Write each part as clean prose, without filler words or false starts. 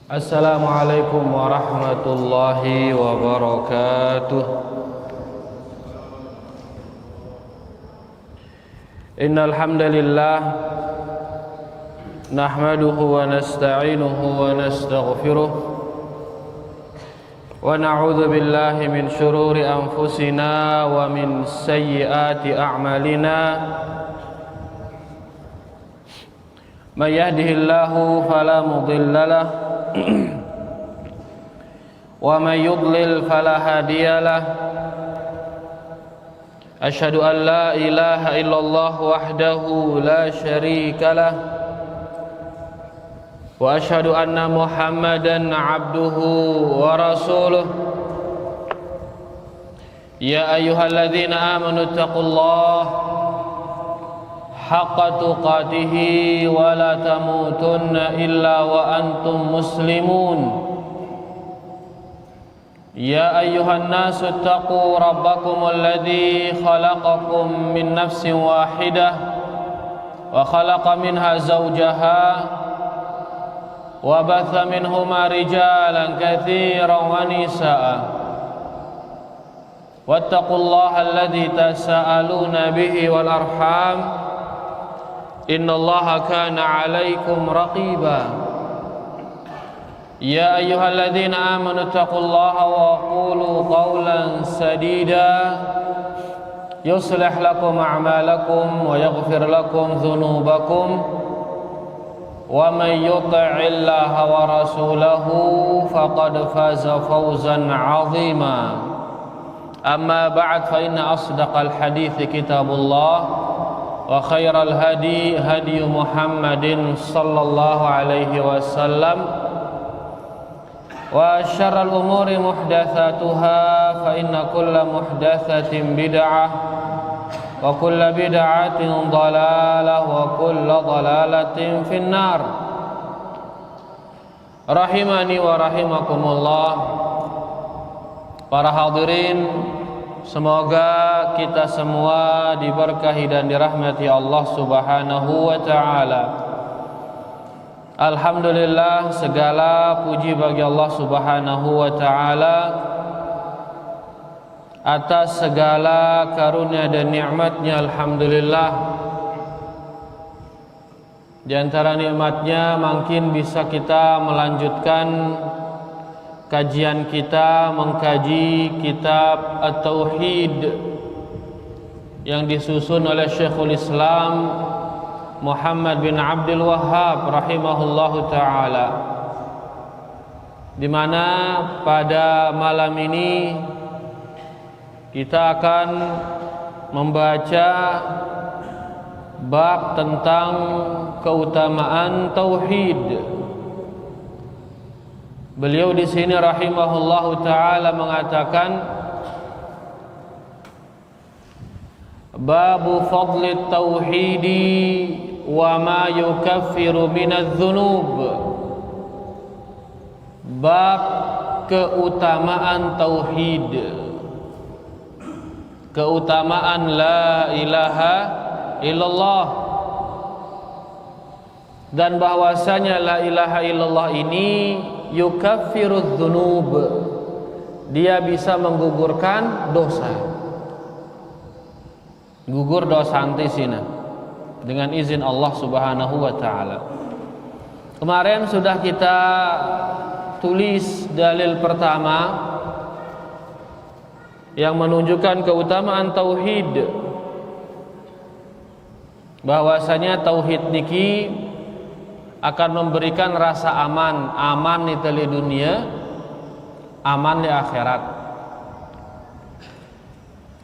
Assalamualaikum warahmatullahi wabarakatuh. Innal hamdalillah nahmaduhu wa nasta'inuhu wa nastaghfiruh wa na'udzu billahi min shururi anfusina wa min sayyiati a'malina. May yahdihillahu fala mudilla lahu wa may yudlil fala hadiya lahu. Asyhadu an la ilaha illallah wahdahu la syarika lah wa asyhadu anna Muhammadan abduhu wa rasuluh. Ya ayyuhalladzina amanu taqullaha haqqa tuqatih wa la tamutunna illa wa antum muslimun. Ya ayyuhan nasu taqu rabbakum alladhi khalaqakum min nafsin wahidah wa khalaqa minha zawjaha wa batha minhuma rijalan katsiran wa nisaa. Wattaqullaha alladhi tasaaluna bihi wal arham innallaha kana 'alaikum raqiba. Ya ayyuhalladzina amanu taqullaha wa qulu qawlan sadida yuslih lakum a'malakum wa yaghfir lakum dhunubakum wa may yuti'illaha wa rasulahu faqad faza fawzan 'azima. Amma ba'd, fa inna asdaqal hadithi kitabullah wa khairal hadi hadi Muhammadin sallallahu alaihi wasallam wa syarral umuri muhdatsatuha fa inna kulla muhdatsatin bid'ah wa kulla bid'atin dhalalah wa kulla dhalalatin finnar. Rahimani wa rahimakumullah. Para hadirin, semoga kita semua diberkahi dan dirahmati Allah Subhanahu wa ta'ala. Alhamdulillah, segala puji bagi Allah Subhanahu wa ta'ala atas segala karunia dan nikmatnya. Alhamdulillah, di antara nikmatnya mungkin bisa kita melanjutkan kajian kita mengkaji kitab At-Tauhid yang disusun oleh Syekhul Islam Muhammad bin Abdul Wahhab rahimahullahu ta'ala, di mana pada malam ini kita akan membaca bab tentang keutamaan tauhid. Beliau di sini rahimahullahu ta'ala mengatakan babu fadli tauhidi wa ma yukaffiru minadz dzunub. Bab keutamaan tauhid, keutamaan la ilaha illallah, dan bahwasanya la ilaha illallah ini yukaffirudz dzunub, dia bisa menggugurkan dosa, gugur dosa antisina dengan izin Allah Subhanahu wa ta'ala. Kemarin sudah kita tulis dalil pertama yang menunjukkan keutamaan tauhid, bahwasanya tauhid niki akan memberikan rasa aman, aman di dunia, aman di akhirat.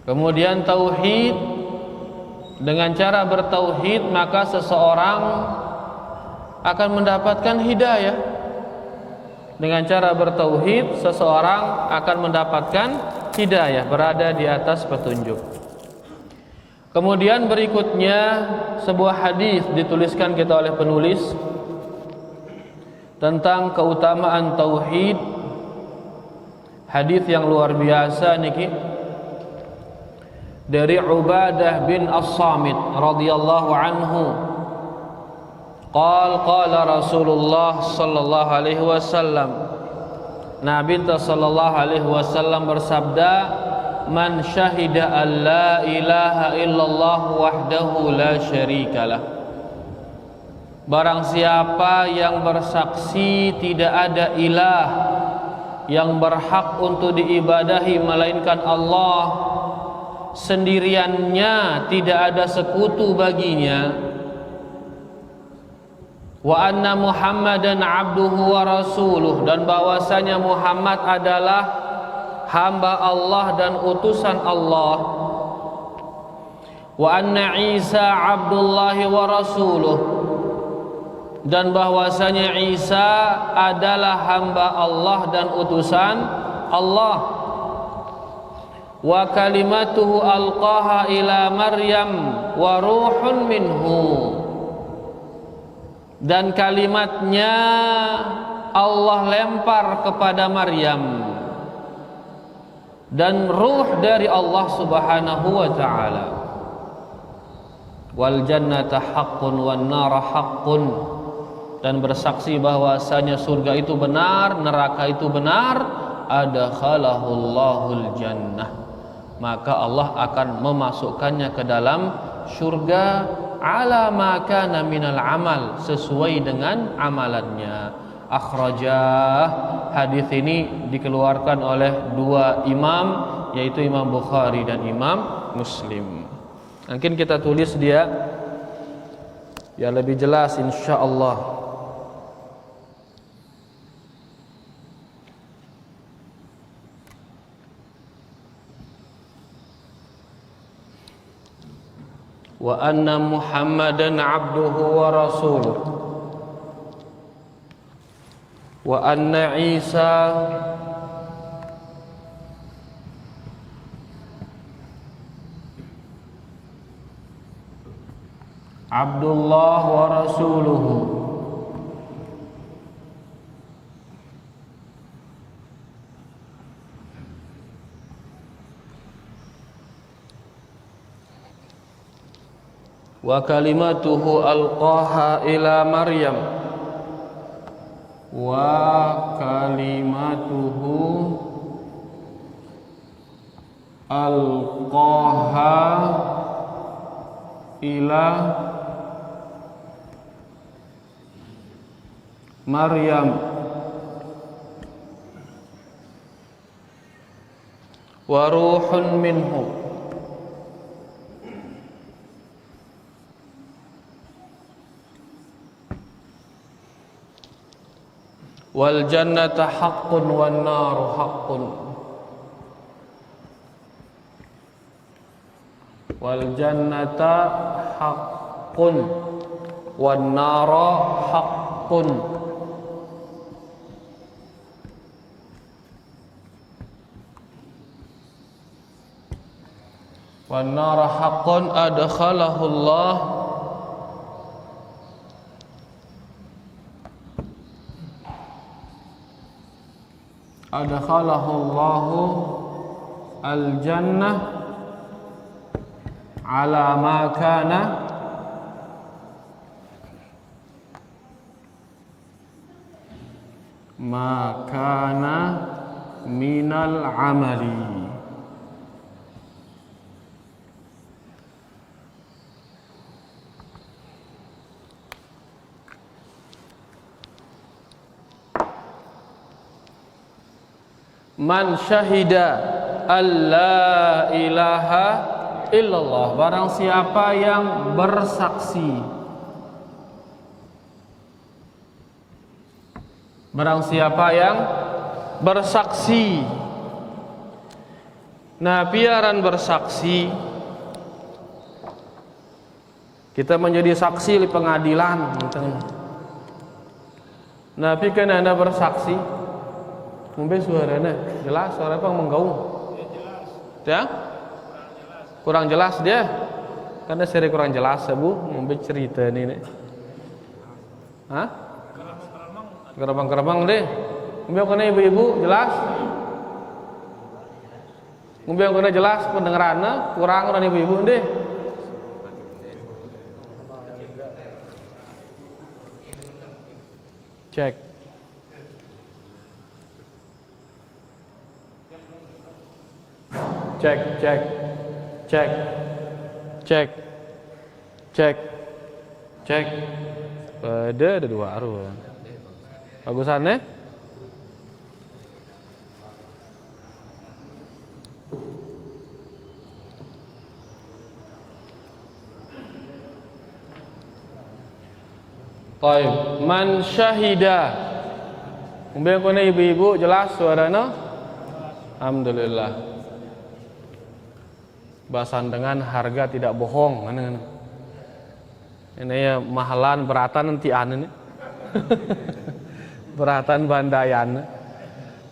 Kemudian tauhid, dengan cara bertauhid maka seseorang akan mendapatkan hidayah. Dengan cara bertauhid seseorang akan mendapatkan hidayah, berada di atas petunjuk. Kemudian berikutnya sebuah hadis dituliskan kita oleh penulis tentang keutamaan tauhid. Hadis yang luar biasa niki dari Ubadah bin As-Samit radhiyallahu anhu qala Rasulullah sallallahu alaihi wasallam, Nabi sallallahu alaihi wasallam bersabda, man syahida an la ilaha illallah wahdahu la syarikalah, barang siapa yang bersaksi tidak ada ilah yang berhak untuk diibadahi melainkan Allah, sendiriannya tidak ada sekutu baginya, wa anna Muhammadan abduhu wa rasuluh, dan bahwasanya Muhammad adalah hamba Allah dan utusan Allah, wa anna Isa abdullahi wa rasuluh, dan bahwasanya Isa adalah hamba Allah dan utusan Allah, wa kalimatuhu alqaha ila Maryam wa ruhun minhu, dan kalimatnya Allah lempar kepada Maryam dan ruh dari Allah subhanahu wa ta'ala. Wal jannata haqqun wan nara haqqun, dan bersaksi bahwasanya surga itu benar, neraka itu benar, adkhalahul jannah, maka Allah akan memasukkannya ke dalam surga, ala ma kana minal amal, sesuai dengan amalannya. Akhrajah, hadis ini dikeluarkan oleh dua imam, yaitu Imam Bukhari dan Imam Muslim. Mungkin kita tulis dia ya lebih jelas insyaallah. Wa anna Muhammadan abduhu wa rasuluh, wa anna Isa abdullah wa rasuluhu, wa kalimatuhu alqaha ila Maryam, wa kalimatuhu alqaha ila Maryam wa ruhun minhu, wal jannata haqqun wan naru haqqun, wal jannata haqqun wan nara haqqun, wan nara haqqun adkhalahu Allah Allahu al-jannah ala ma kana minal amali. Man syahida alla ilaha illallah, barang siapa yang bersaksi, barang siapa yang bersaksi. Nah, piaran bersaksi, kita menjadi saksi di pengadilan. Nah, kan Anda bersaksi, mungkin suaranya jelas, suara apa menggaung? Ya? Kurang jelas dia. Karena seri kurang jelas ya, Bu. Mungkin cerita ini. Hah? Gerabang-gerabang deh. Mungkin kena ibu-ibu jelas. Mungkin kena jelas pendengarannya, kurang orang ibu-ibu deh. Cek. Cek, cek. Cek. Cek. Cek. Cek. Ada dua arus. Bagusannya? Baik, man syahida. Kemudian kena ibu-ibu jelas suaranya? Alhamdulillah. Bahasan dengan harga tidak bohong. Ini ya mahalan beratan nanti ini. Beratan bandayan.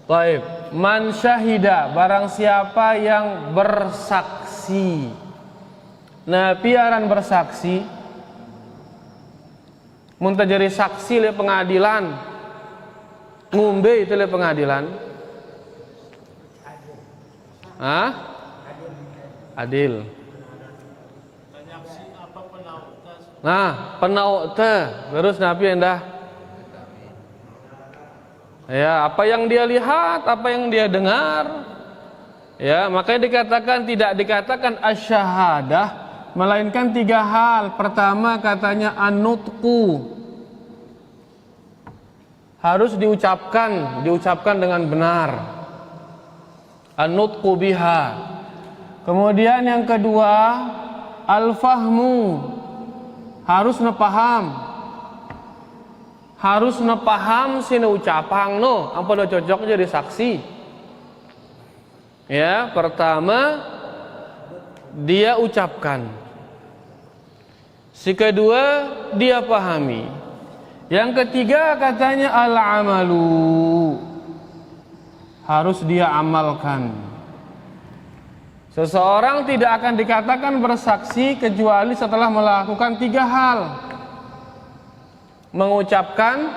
Baik, man syahida, barang siapa yang bersaksi. Nah, piaran bersaksi mun jadi saksi le pengadilan, ngumbe itu le pengadilan. Hah? Adil. Nah, penauk teh, terus nabi endah. Ya, apa yang dia lihat, apa yang dia dengar. Ya, makanya dikatakan tidak dikatakan asyahadah, melainkan tiga hal. Pertama katanya an-nutqu, harus diucapkan dengan benar. An-nutqu biha. Kemudian yang kedua al-fahmu, harus nepaham. Harus nepaham sini ucapang no, apa cocok jadi saksi. Ya, pertama dia ucapkan. Si kedua dia pahami. Yang ketiga katanya al-amalu, harus dia amalkan. Seseorang tidak akan dikatakan bersaksi kecuali setelah melakukan tiga hal: mengucapkan,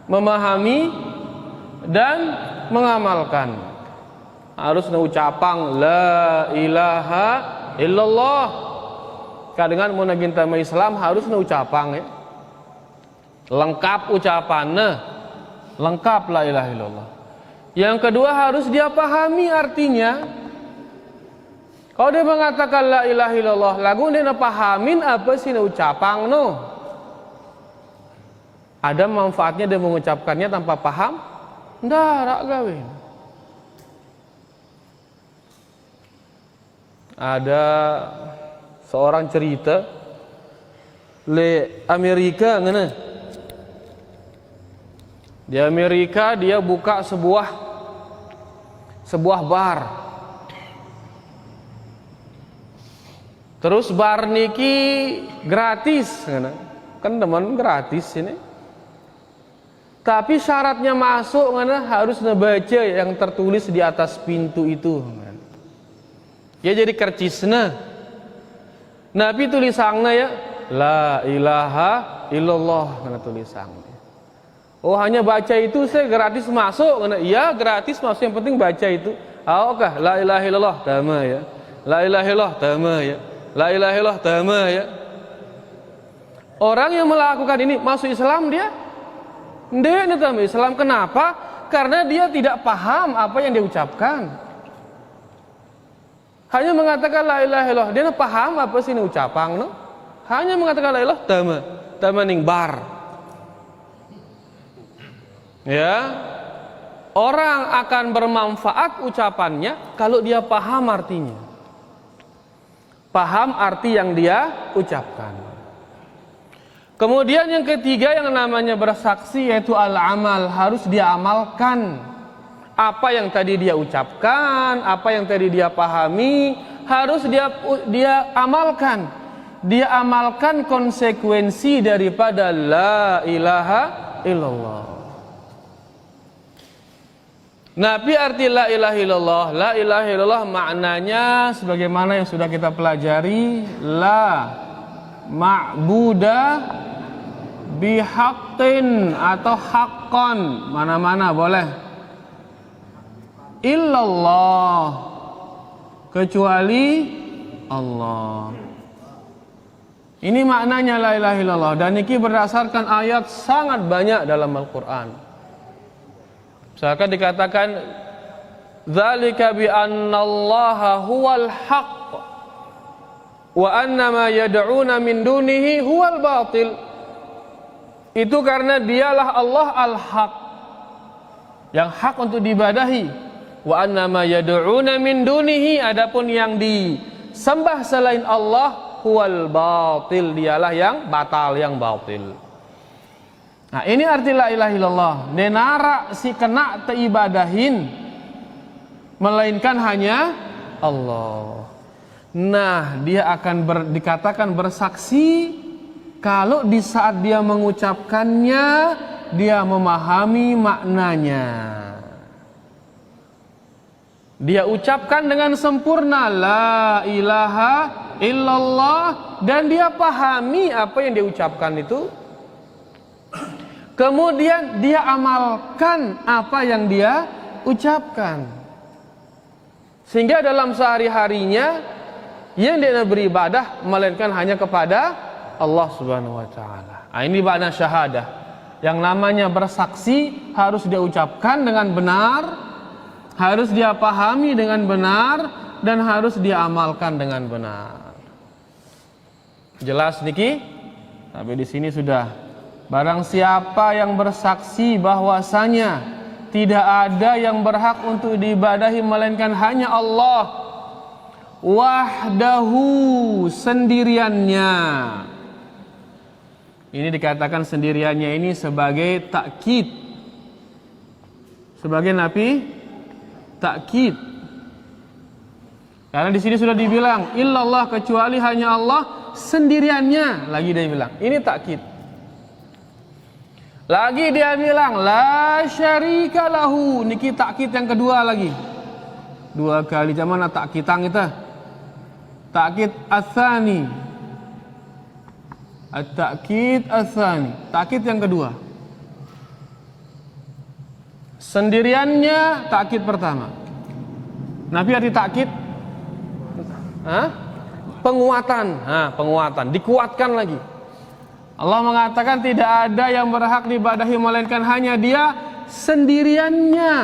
memahami, dan mengamalkan. Harus mengucapkan la ilaha illallah. Kadang mau naginta Islam harus mengucapkan ya. Lengkap ucapannya, lengkap la ilaha illallah. Yang kedua harus dia pahami artinya. Kalau dia mengatakan la ilaha illallah, lagu dia pahamin apa sih ucapang no? Ada manfaatnya dia mengucapkannya tanpa paham? Ndak rak gawin. Ada seorang cerita le Amerika ngene. Di Amerika dia buka sebuah bar. Terus bar niki gratis, kan teman gratis ini. Tapi syaratnya masuk harus ngebaca yang tertulis di atas pintu itu. Ya jadi kercisna. Nabi tulisannya ya la ilaha illallah tulisannya. Oh hanya baca itu saya gratis masuk? Iya gratis masuk, yang penting baca itu. Oke, la ilaha illallah tama ya. La ilaha illallah tama ya. La ilaha illallah tama ya. Orang yang melakukan ini masuk Islam dia? Ndek tama Islam. Kenapa? Karena dia tidak paham apa yang dia ucapkan. Hanya mengatakan la ilaha illallah, dia paham apa sih ini ucapan no? Hanya mengatakan la ilaha tama ning bar. Ya, orang akan bermanfaat ucapannya kalau dia paham artinya, paham arti yang dia ucapkan. Kemudian yang ketiga yang namanya bersaksi yaitu al-amal, harus dia amalkan. Apa yang tadi dia ucapkan, apa yang tadi dia pahami, harus dia amalkan. Dia amalkan konsekuensi daripada la ilaha illallah. Nabi arti la ilaha illallah. La ilaha illallah maknanya sebagaimana yang sudah kita pelajari, la ma'buda bihaqqin atau haqqan, mana-mana boleh. Illallah, kecuali Allah. Ini maknanya la ilaha illallah, dan niki berdasarkan ayat sangat banyak dalam Al-Qur'an. Misalkan dikatakan dzalika bi annallaha huwal haqq wa anna ma yad'una min dunihi huwal batil. Itu karena dialah Allah al-haq, yang hak untuk diibadahi. Wa anna ma yad'una min dunihi, adapun yang disembah selain Allah huwal batil, dialah yang batal, yang batil. Nah, ini arti la ilaha illallah. Nenara si kena teibadahin melainkan hanya Allah. Nah, dia akan dikatakan bersaksi kalau di saat dia mengucapkannya dia memahami maknanya. Dia ucapkan dengan sempurna la ilaha illallah, dan dia pahami apa yang dia ucapkan itu. Kemudian dia amalkan apa yang dia ucapkan, sehingga dalam sehari-harinya yang dia beribadah melainkan hanya kepada Allah Subhanahu wa taala. Nah, ini makna syahadah. Yang namanya bersaksi harus dia ucapkan dengan benar, harus dia pahami dengan benar, dan harus dia amalkan dengan benar. Jelas niki? Sampai di sini sudah. Barang siapa yang bersaksi bahwasanya tidak ada yang berhak untuk diibadahi melainkan hanya Allah wahdahu, sendiriannya. Ini dikatakan sendiriannya ini sebagai takkid. Sebagai napi takkid. Karena di sini sudah dibilang illallah, kecuali hanya Allah sendiriannya. Lagi dia bilang, ini takkid. Lagi dia bilang la syarika lahu, niki takkid yang kedua lagi. Dua kali, zaman takkitang itu. Takkid ats-tsani. At-takkid ats-tsani, takkid yang kedua. Sendiriannya takkid pertama. Nabi arti takkid penguatan, penguatan, dikuatkan lagi. Allah mengatakan tidak ada yang berhak diibadahi melainkan hanya Dia sendiriannya,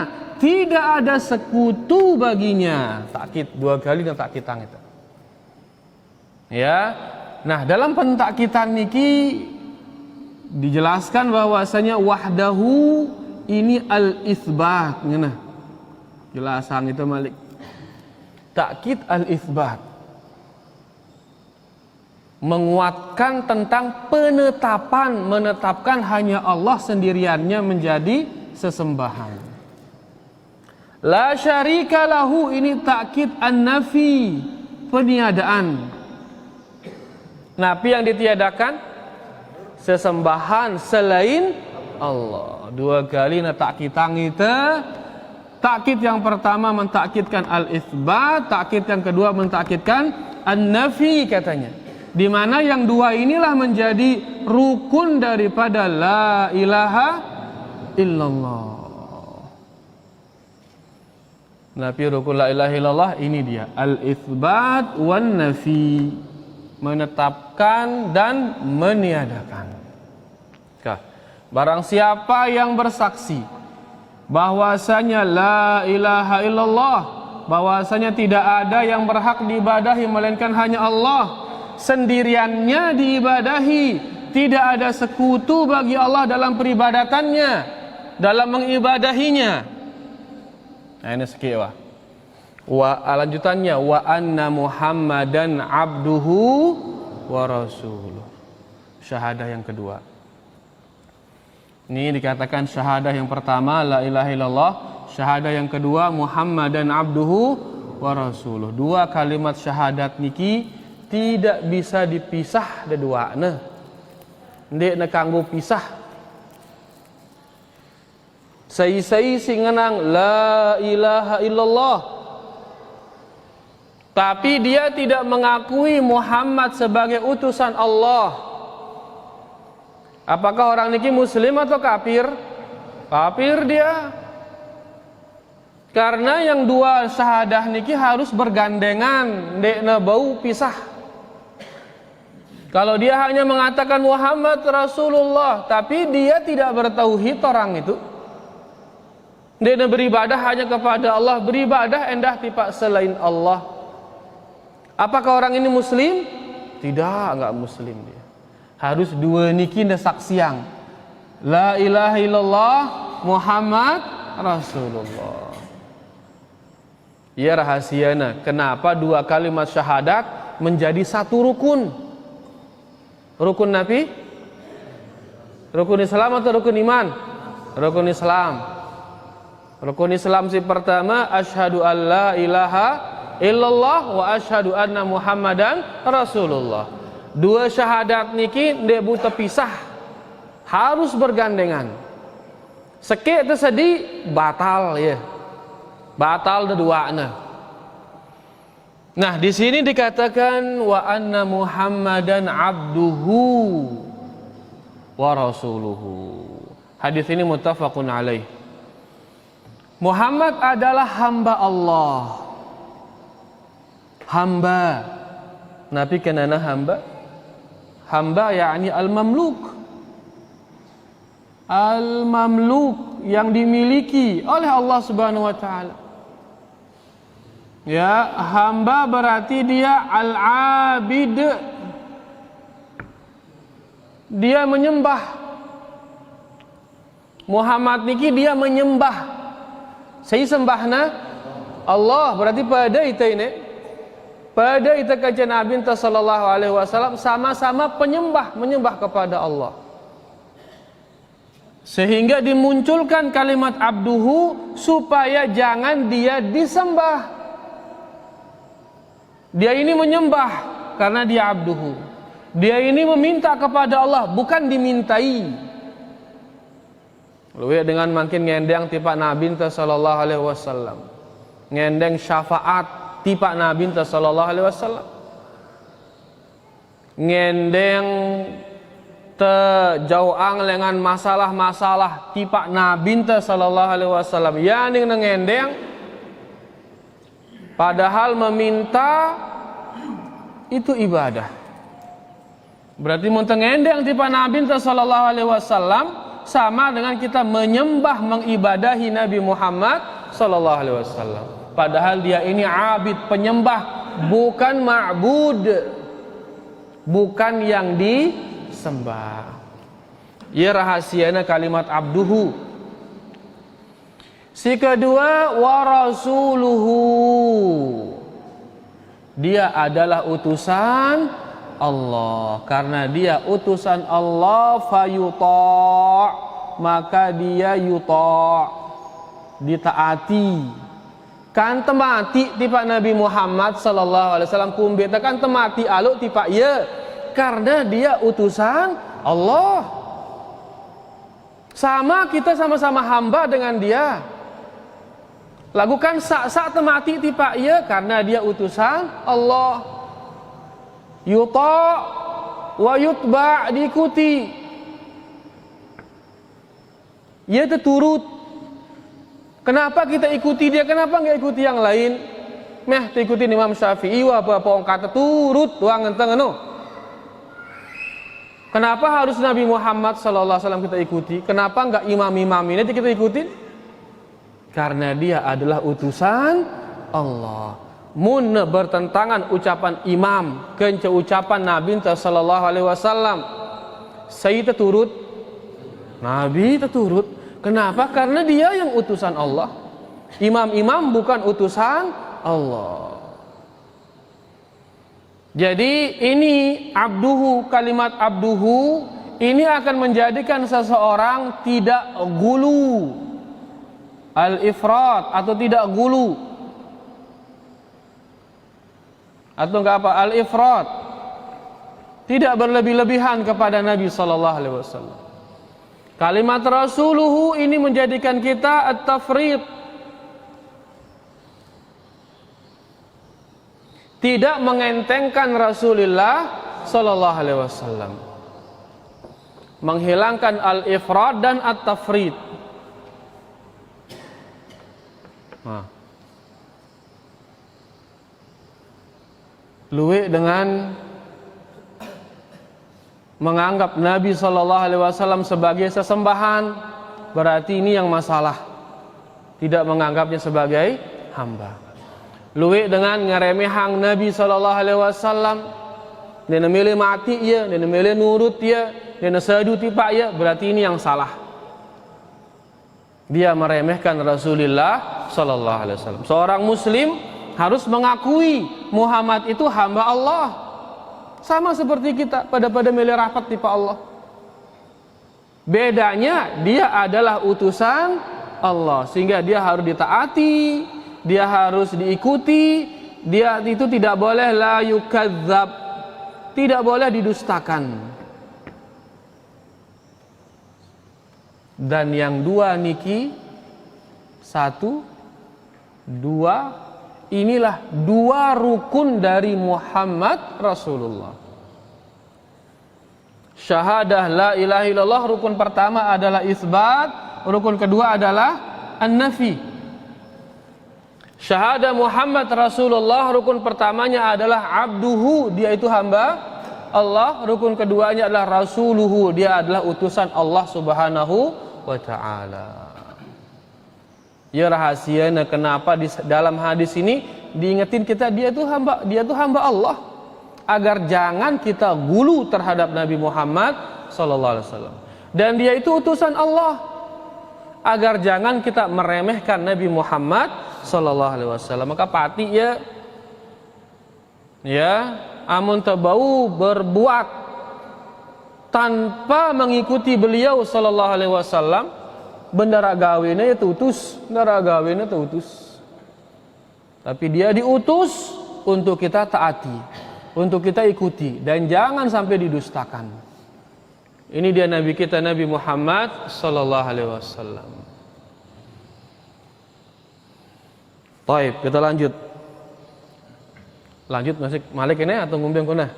tidak ada sekutu baginya. Takkid dua kali dan takkitang itu. Ya. Nah, dalam pentakkitan niki dijelaskan bahwasanya wahdahu ini al-itsbat. Ngena. Jelasan itu Malik. Takkid al-itsbat, menguatkan tentang penetapan, menetapkan hanya Allah sendiriannya menjadi sesembahan. La syarika lahu, ini takkid an-nafi, peniadaan. Nabi yang ditiadakan sesembahan selain Allah. Dua kali takkitang itu. Takkid yang pertama mentakkidkan al-itsbat, takkid yang kedua mentakkidkan an-nafi katanya. Di mana yang dua inilah menjadi rukun daripada la ilaha illallah. Nabi rukun la ilaha illallah ini dia al-itsbat wan nafi, menetapkan dan meniadakan. Barang siapa yang bersaksi bahwasanya la ilaha illallah, bahwasanya tidak ada yang berhak diibadahi melainkan hanya Allah, sendiriannya diibadahi, tidak ada sekutu bagi Allah dalam peribadatannya, dalam mengibadahinya. Nah, ini sekian. Lanjutannya wa anna Muhammadan abduhu wa rasuluh. Syahadah yang kedua. Ini dikatakan syahadah yang pertama la ilaha illallah, syahadah yang kedua Muhammadan abduhu wa rasuluh. Dua kalimat syahadat niki tidak bisa dipisah deduana. Ndek na kanggo pisah. Sai-sai sing ngenang la ilaha illallah, tapi dia tidak mengakui Muhammad sebagai utusan Allah. Apakah orang niki muslim atau kafir? Kafir dia. Karena yang dua syahadah niki harus bergandengan, ndek na bau pisah. Kalau dia hanya mengatakan Muhammad Rasulullah, tapi dia tidak bertauhid orang itu, dia beribadah hanya kepada Allah, beribadah endah tipak selain Allah, apakah orang ini muslim? Tidak, enggak muslim dia. Harus dua niki saksiang, la ilaha illallah Muhammad Rasulullah. Ya rahasiana, kenapa dua kalimat syahadat menjadi satu rukun? Rukun Nabi? Rukun Islam atau rukun iman? Rukun Islam. Rukun Islam si pertama, asyhadu an la ilaha illallah wa asyhadu anna Muhammadan Rasulullah. Dua syahadat niki ndek buta pisah, harus bergandengan. Sekek tersedi batal ya. Batal dua-duanya. Nah, di sini dikatakan wa anna Muhammadan abduhu wa rasuluhu. Hadis ini muttafaqun alaih. Muhammad adalah hamba Allah. Hamba. Nabi kenana hamba? Hamba yakni al-mamluk. Al-mamluk yang dimiliki oleh Allah Subhanahu wa taala. Ya, hamba berarti dia al-abid. Dia menyembah. Muhammad niki dia menyembah. Saya sembahna Allah, berarti pada ita ini, pada ita kajian Nabi sallallahu alaihi wasallam sama-sama penyembah, menyembah kepada Allah. Sehingga dimunculkan kalimat abduhu supaya jangan dia disembah. Dia ini menyembah karena dia abduhu. Dia ini meminta kepada Allah, bukan dimintai. Lalu dengan makin ngendeng tipak Nabi sallallahu alaihi wasallam. Ngendeng syafaat tipak Nabi sallallahu alaihi wasallam. Ngendeng terjauang dengan masalah-masalah tipak Nabi sallallahu alaihi wasallam. Ya ning ngendeng padahal meminta itu ibadah. Berarti mentengendeng tipa Nabi sallallahu alaihi wasallam sama dengan kita menyembah mengibadahi Nabi Muhammad sallallahu alaihi wasallam. Padahal dia ini abid, penyembah, bukan ma'bud. Bukan yang disembah. Ya rahasiana kalimat abduhu. Si kedua wa rasuluhu. Dia adalah utusan Allah. Karena dia utusan Allah fayuta', maka dia yuta', ditaati. Kan temati tipak Nabi Muhammad sallallahu alaihi wasallam kumbeta kan temati aluk tipak ya. Karena dia utusan Allah. Sama kita sama-sama hamba dengan dia. Lakukan sak-sak temati tipak ya karena dia utusan Allah. Yuta wa yutba, diikuti. Ia terturut. Kenapa kita ikuti dia? Kenapa enggak ikuti yang lain? Meh ikuti Imam Syafi'i wa apa orang kata turut doang ngenteng anu. Kenapa harus Nabi Muhammad sallallahu alaihi wasallam kita ikuti? Kenapa enggak imam-imam ini kita ikuti? Karena dia adalah utusan Allah. Mun bertentangan ucapan imam kence ucapan Nabi sallallahu alaihi wasallam, saya terturut, Nabi terturut. Kenapa? Karena dia yang utusan Allah. Imam-imam bukan utusan Allah. Jadi ini abduhu, kalimat abduhu ini akan menjadikan seseorang tidak gulu, al-ifrat atau tidak gulu, atau enggak apa, al-ifrat, tidak berlebih-lebihan kepada Nabi sallallahu alaihi wasallam. Kalimat rasuluhu ini menjadikan kita at-tafrid, tidak mengentengkan Rasulullah sallallahu alaihi wasallam, menghilangkan al-ifrat dan at-tafrid. Luwe dengan menganggap Nabi SAW sebagai sesembahan, berarti ini yang masalah. Tidak menganggapnya sebagai hamba. Luwih dengan ngeremehang Nabi SAW, dia memilih mati ya, dia memilih nurut ya, dia nasadu tipak ya, berarti ini yang salah. Dia meremehkan Rasulullah SAW. Seorang Muslim harus mengakui Muhammad itu hamba Allah. Sama seperti kita pada milih rapat di Pak Allah. Bedanya dia adalah utusan Allah, sehingga dia harus ditaati, dia harus diikuti, dia itu tidak boleh la yukadzab, tidak boleh didustakan. Dan yang dua niki, satu, dua, inilah dua rukun dari Muhammad Rasulullah. Syahadah la ilaha illallah, rukun pertama adalah isbat, rukun kedua adalah an-nafi. Syahadah Muhammad Rasulullah, rukun pertamanya adalah abduhu, dia itu hamba Allah. Rukun keduanya adalah rasuluhu, dia adalah utusan Allah Subhanahu wa ta'ala. Ya rahasianya kenapa di dalam hadis ini diingetin kita dia itu hamba Allah, agar jangan kita gulu terhadap Nabi Muhammad sallallahu alaihi wasallam. Dan dia itu utusan Allah, agar jangan kita meremehkan Nabi Muhammad sallallahu alaihi wasallam. Maka pati ya amun tabau berbuat tanpa mengikuti beliau sallallahu alaihi wasallam, bendara gawena ya tutus, bendara gawena tutus. Tapi dia diutus untuk kita taati, untuk kita ikuti, dan jangan sampai didustakan. Ini dia Nabi kita, Nabi Muhammad sallallahu alaihi wasallam. Baik, kita lanjut. Lanjut masih Malik ini atau ngumbiang kuna?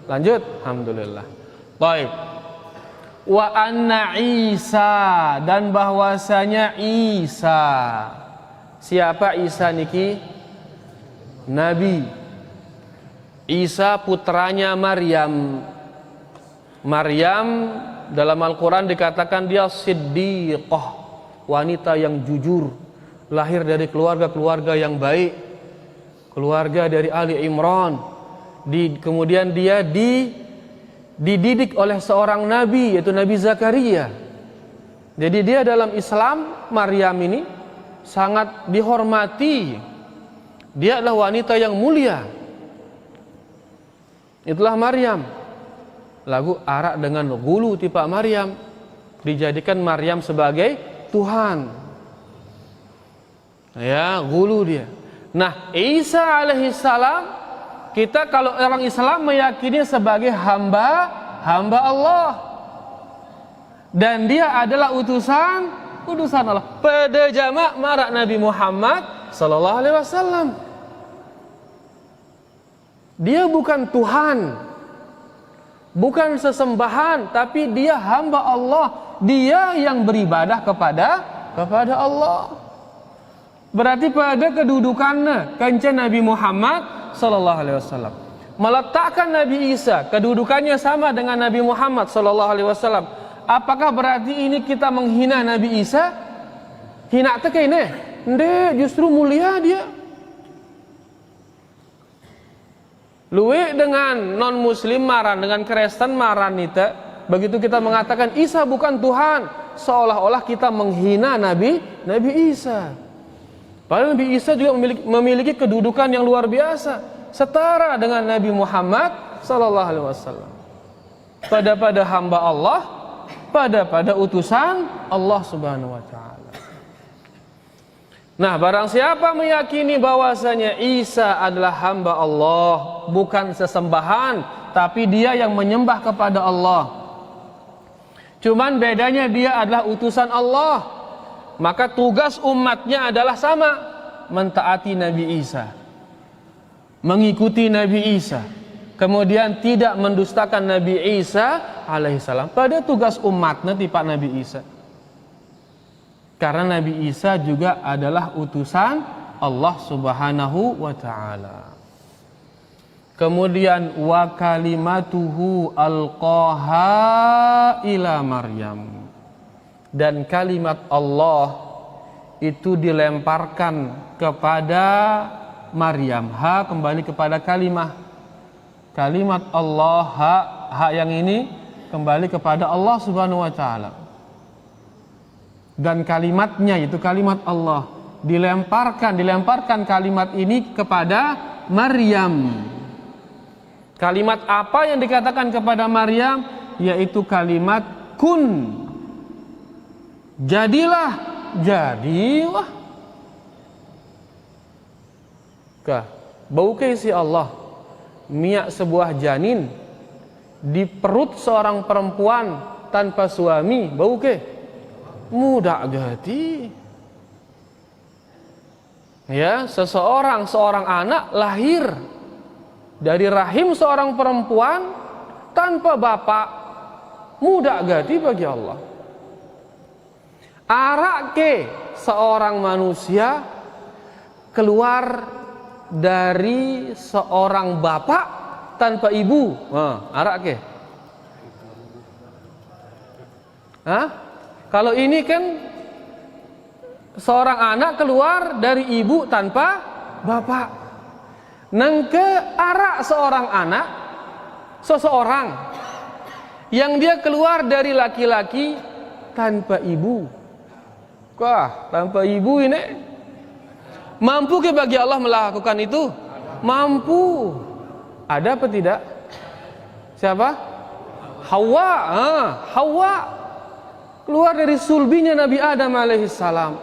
Lanjut, alhamdulillah. Baik. Wa anna Isa, dan bahwasanya Isa. Siapa Isa niki? Nabi. Isa putranya Maryam. Maryam dalam Al-Quran dikatakan dia siddiqah, wanita yang jujur, lahir dari keluarga-keluarga yang baik, keluarga dari Ali Imran. Kemudian dia dididik oleh seorang nabi, yaitu Nabi Zakaria. Jadi dia dalam Islam, Maryam ini sangat dihormati. Dia adalah wanita yang mulia. Itulah Maryam. Lagu arak dengan gulu tipa Maryam, dijadikan Maryam sebagai Tuhan. Ya, gulu dia. Nah, Isa alaihissalam, kita kalau orang Islam meyakini sebagai hamba Allah, dan dia adalah utusan Allah. Pada jamak marak Nabi Muhammad sallallahu alaihi wasallam. Dia bukan Tuhan, bukan sesembahan, tapi dia hamba Allah. Dia yang beribadah kepada Allah. Berarti pada kedudukannya kanca Nabi Muhammad sallallahu alaihi wasallam, meletakkan Nabi Isa kedudukannya sama dengan Nabi Muhammad sallallahu alaihi wasallam. Apakah berarti ini kita menghina Nabi Isa? Hina teh kene? Ende, justru mulia dia. Luwe dengan non muslim maran, dengan Kristen maran nita. Begitu kita mengatakan Isa bukan Tuhan, seolah-olah kita menghina Nabi Isa. Padahal Nabi Isa juga memiliki kedudukan yang luar biasa, setara dengan Nabi Muhammad sallallahu alaihi wasallam. Pada hamba Allah, pada utusan Allah Subhanahu wa taala. Nah, barang siapa meyakini bahwasanya Isa adalah hamba Allah, bukan sesembahan, tapi dia yang menyembah kepada Allah. Cuman bedanya dia adalah utusan Allah, maka tugas umatnya adalah sama, mentaati Nabi Isa, mengikuti Nabi Isa, kemudian tidak mendustakan Nabi Isa alaihissalam. Pada tugas umatnya tipe Nabi Isa, karena Nabi Isa juga adalah utusan Allah Subhanahu wa ta'ala. Kemudian wa kalimatuhu alqaha ila Maryam. Dan kalimat Allah itu dilemparkan kepada Maryam. Ha kembali kepada kalimah. Kalimat Allah, ha yang ini kembali kepada Allah Subhanahu wa taala. Dan kalimatnya itu kalimat Allah dilemparkan kalimat ini kepada Maryam. Kalimat apa yang dikatakan kepada Maryam? Yaitu kalimat kun. Jadilah, jadilah. Kah, bau ke si Allah miak sebuah janin di perut seorang perempuan tanpa suami, bau ke? Mudah gati. Ya, seorang anak lahir dari rahim seorang perempuan tanpa bapak, mudah gati bagi Allah. Arak ke seorang manusia keluar dari seorang bapak tanpa ibu, arak ke? Hah? Kalau ini kan seorang anak keluar dari ibu tanpa bapak. Nengke arak seorang anak, seseorang yang dia keluar dari laki-laki tanpa ibu. Wah, tanpa ibu ini mampu ke bagi Allah melakukan itu? Mampu. Ada apa tidak? Siapa? Hawa. Hawa keluar dari sulbinya Nabi Adam alaihissalam.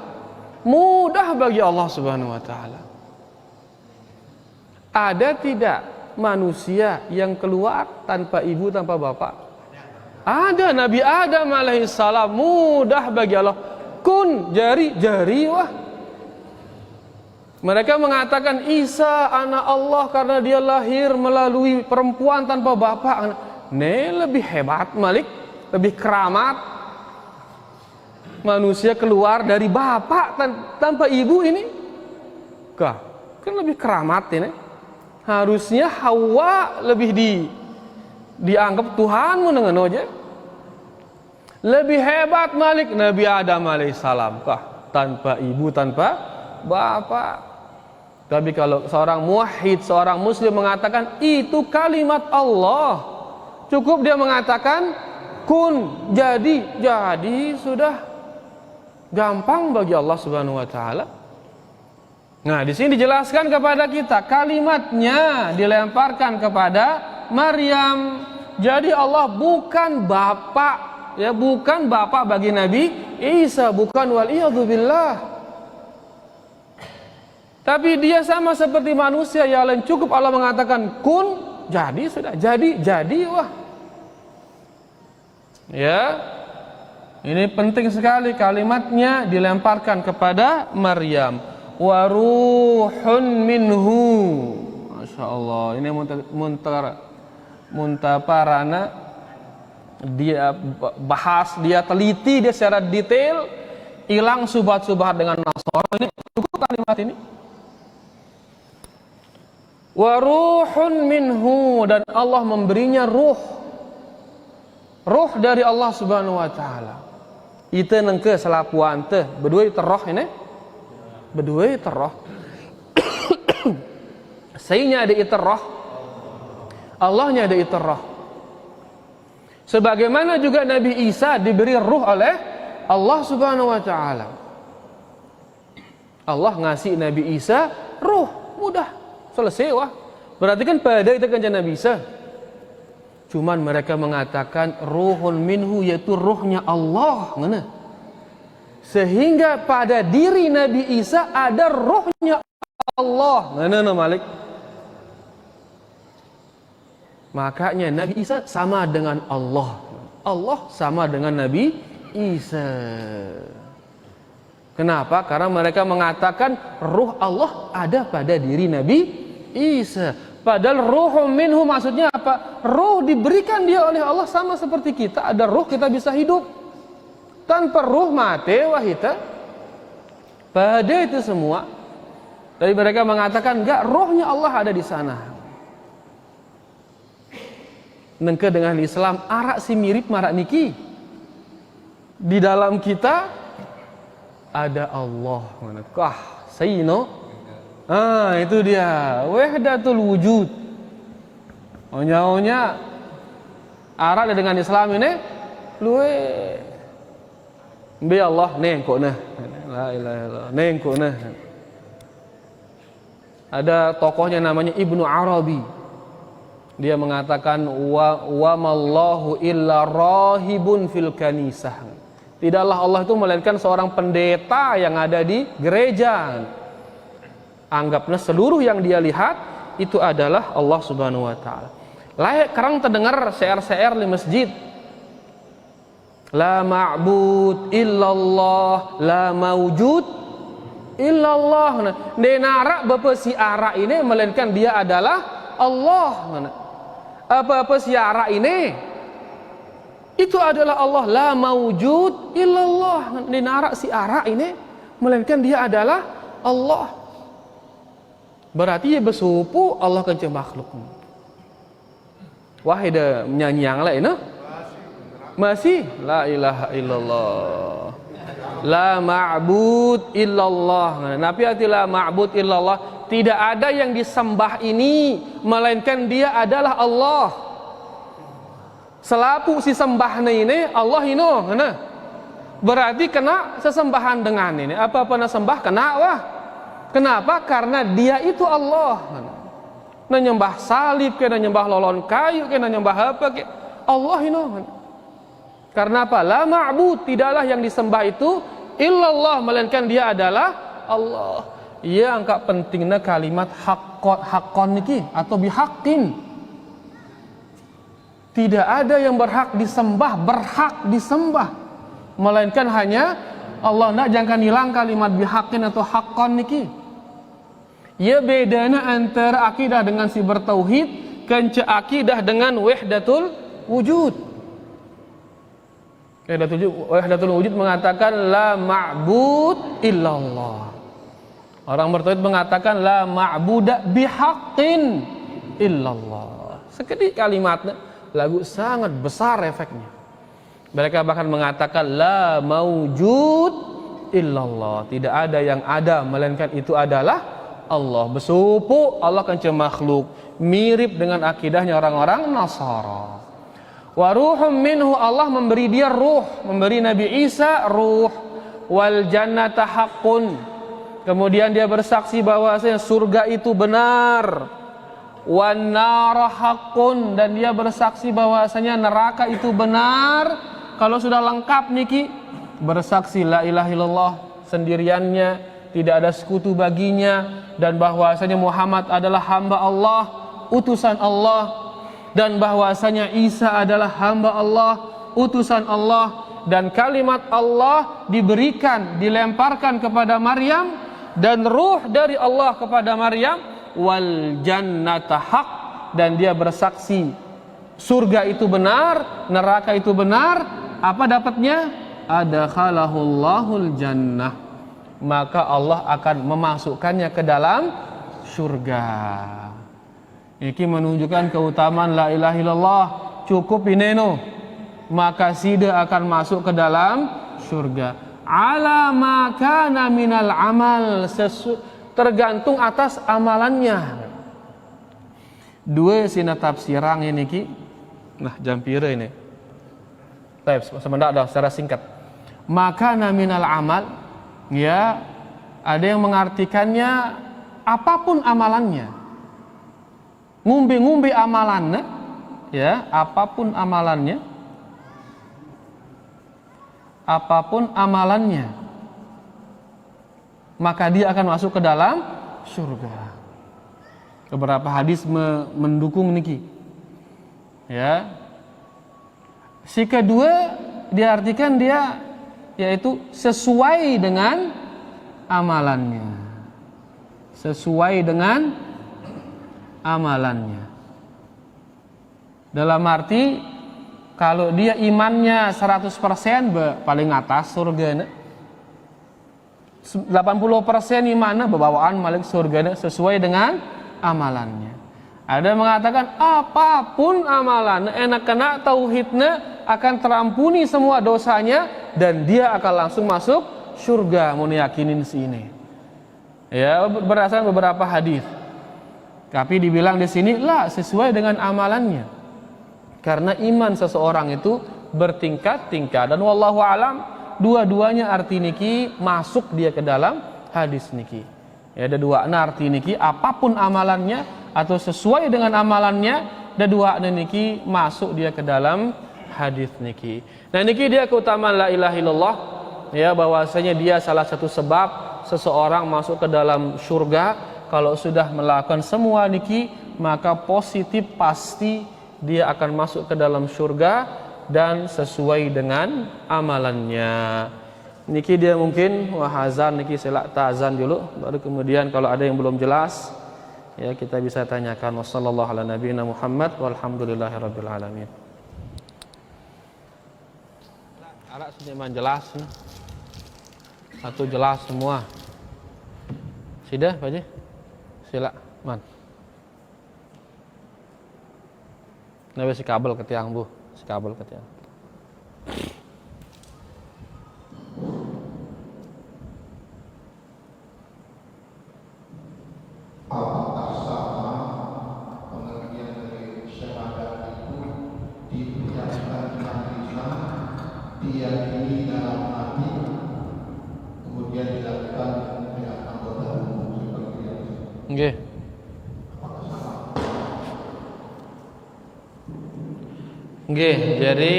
Mudah bagi Allah Subhanahu wa taala. Ada tidak manusia yang keluar tanpa ibu, tanpa bapak? Ada. Nabi Adam alaihissalam mudah bagi Allah. Kun, jari wah. Mereka mengatakan Isa anak Allah karena dia lahir melalui perempuan tanpa bapak. Ini lebih hebat Malik, lebih keramat. Manusia keluar dari bapak tanpa ibu ini, kan lebih keramat ini. Harusnya Hawa lebih dianggap Tuhanmu dengan aja. Lebih hebat Malik Nabi Adam alaihissalam, tanpa ibu, tanpa bapak. Tapi kalau seorang muwahhid, seorang muslim mengatakan itu kalimat Allah, cukup dia mengatakan kun, jadi sudah. Gampang bagi Allah Subhanahu wa taala. Nah, di sini dijelaskan kepada kita kalimatnya dilemparkan kepada Maryam. Jadi Allah bukan bapak, ya, bukan bapak bagi Nabi Isa, bukan, waliyadzubillah. Tapi dia sama seperti manusia yang lain, cukup Allah mengatakan kun, jadi sudah, jadi wah. Ya. Ini penting sekali, kalimatnya dilemparkan kepada Maryam. Wa ruhun minhu. Masya Allah. Ini muntaparana. Dia bahas, dia teliti, dia secara detail. Hilang subhat-subhat dengan Nasara. Ini cukup kalimat ini. Wa ruhun minhu. Dan Allah memberinya ruh. Ruh dari Allah Subhanahu wa taala. Ita nengke selapuan teh berdua terroh ini, berdua terroh. Saynya ada iterroh, Allahnya ada iterroh. Sebagaimana juga Nabi Isa diberi ruh oleh Allah Subhanahu wa taala. Allah ngasih Nabi Isa ruh, mudah, selesai wah. Berarti kan pada itu kan Nabi Isa. Cuman mereka mengatakan ruhun minhu, yaitu ruhnya Allah. Mana? Sehingga pada diri Nabi Isa ada ruhnya Allah. Mana Malik? Makanya Nabi Isa sama dengan Allah. Allah sama dengan Nabi Isa. Kenapa? Karena mereka mengatakan ruh Allah ada pada diri Nabi Isa. Padahal ruh minhu maksudnya apa? Ruh diberikan dia oleh Allah sama seperti kita. Ada ruh kita bisa hidup. Tanpa ruh mati wahita. Pada itu semua. Dari mereka mengatakan enggak, ruhnya Allah ada di sana. nengke dengan Islam arak si mirip marak niki. Di dalam kita ada Allah. Kah, sayino. Itu dia. Wahdatul wujud. Onya arak dengan Islam ini luwe. Bi Allah nengko nah. La ilaha illallah. Nengko nah. Ada tokohnya namanya Ibnu Arabi. Dia mengatakan wa mallahu illa rahibun fil kanisah. Tidaklah Allah itu melainkan seorang pendeta yang ada di gereja. Anggapnya seluruh yang dia lihat itu adalah Allah Subhanahu wa taala. Layak kerang terdengar CR di masjid. La ma'bud illallah, la mawjud illallah. Denara bapa si ara ini melainkan dia adalah Allah. Apa si ara ini? Itu adalah Allah, la mawjud illallah. Denara si ara ini melainkan dia adalah Allah. Berarti dia bersupu Allah kencing makhluk. Wah, ada menyanyi yang lain, masih la ilaha illallah, la ma'bud illallah. Nabi arti la ma'bud illallah, tidak ada yang disembah ini melainkan dia adalah Allah. Selapu si sembah ini Allah ini, berarti kena sesembahan dengan ini. Apa-apa nak sembah kena wah. Kenapa? Karena dia itu Allah. Nak nyembah salib, kena nyembah lolon kayu, kena nyembah apa ke? Allah ini. Karena apa? La ma'bud, tidaklah yang disembah itu illallah, melainkan dia adalah Allah. Ia angkat pentingnya kalimat haqqon niki atau bihaqqin. Tidak ada yang berhak disembah, melainkan hanya Allah. Nak jangan hilang kalimat bihaqqin atau haqqon niki. Ya bedanya antara akidah dengan si bertauhid kence akidah dengan wahdatul wujud. Wahdatul wujud mengatakan la ma'bud illallah. Orang bertauhid mengatakan la ma'buda bihaqqin illallah. Sekedip kalimatnya lagu sangat besar efeknya. Mereka bahkan mengatakan la maujud illallah. Tidak ada yang ada melainkan itu adalah Allah. Bersupu Allah kencing makhluk, mirip dengan akidahnya orang-orang Nasara. Wa ruhum minhu, Allah memberi dia ruh, memberi Nabi Isa ruh. Wal jannata haqqun, kemudian dia bersaksi bahwasanya surga itu benar. Wan nara haqqun, dan dia bersaksi bahwasanya neraka itu benar. Kalau sudah lengkap niki, bersaksi la ilaha illallah sendiriannya, tidak ada sekutu baginya, dan bahwasanya Muhammad adalah hamba Allah, utusan Allah, dan bahwasanya Isa adalah hamba Allah, utusan Allah, dan kalimat Allah diberikan, dilemparkan kepada Maryam, dan ruh dari Allah kepada Maryam. Wal jannata haq, dan dia bersaksi surga itu benar, neraka itu benar. Apa dapatnya? Adkhalahul jannah, maka Allah akan memasukkannya ke dalam surga. Ini menunjukkan keutamaan la ilaha illallah. Cukup ineno, maka sida akan masuk ke dalam surga. Ala ma kana minal amal, tergantung atas amalannya. Dua sina tafsirang ini ki. Nah, jampira ini. Baik, sebentar dah secara singkat. Maka naminal amal, ya, ada yang mengartikannya apapun amalannya. Ngumbi-ngumbi amalannya, ya, apapun amalannya. Apapun amalannya, maka dia akan masuk ke dalam surga. Beberapa hadis mendukung niki. Ya. Si kedua diartikan dia yaitu sesuai dengan amalannya. Sesuai dengan amalannya. Dalam arti kalau dia imannya 100% paling atas surga. 80% imannya bawaan malik surga sesuai dengan amalannya. Ada yang mengatakan apapun amalan enak kena tauhidnya akan terampuni semua dosanya dan dia akan langsung masuk surga. Mau yakinin si ini. Ya, berdasarkan beberapa hadis. Tapi dibilang di sini lah sesuai dengan amalannya. Karena iman seseorang itu bertingkat-tingkat dan wallahu alam dua-duanya arti niki masuk dia ke dalam hadis niki. Ya, ada dua arti niki apapun amalannya atau sesuai dengan amalannya, ada dua niki masuk dia ke dalam hadis niki. Nah niki dia keutamaan la ilaha illallah, ya, bahwasanya dia salah satu sebab seseorang masuk ke dalam surga. Kalau sudah melakukan semua niki maka positif pasti dia akan masuk ke dalam surga dan sesuai dengan amalannya. Niki dia mungkin wahazan niki selak ta'azan dulu, baru kemudian kalau ada yang belum jelas ya kita bisa tanyakan. Wassallallahu ala nabiyina Muhammad walhamdulillahirabbil alamin. Arak seniman jelas. Satu jelas semua. Sudah, Pak Haji? Sila, man. Nabi si kabel ke tiang, Bu. Si kabel ke tiang. Apakah sama pengertian dari syahadat itu diucapkan dengan lisan, diyakini dalam hati, kemudian dilakukan dengan anggota tubuh seperti yang Nggih. Nggih, jadi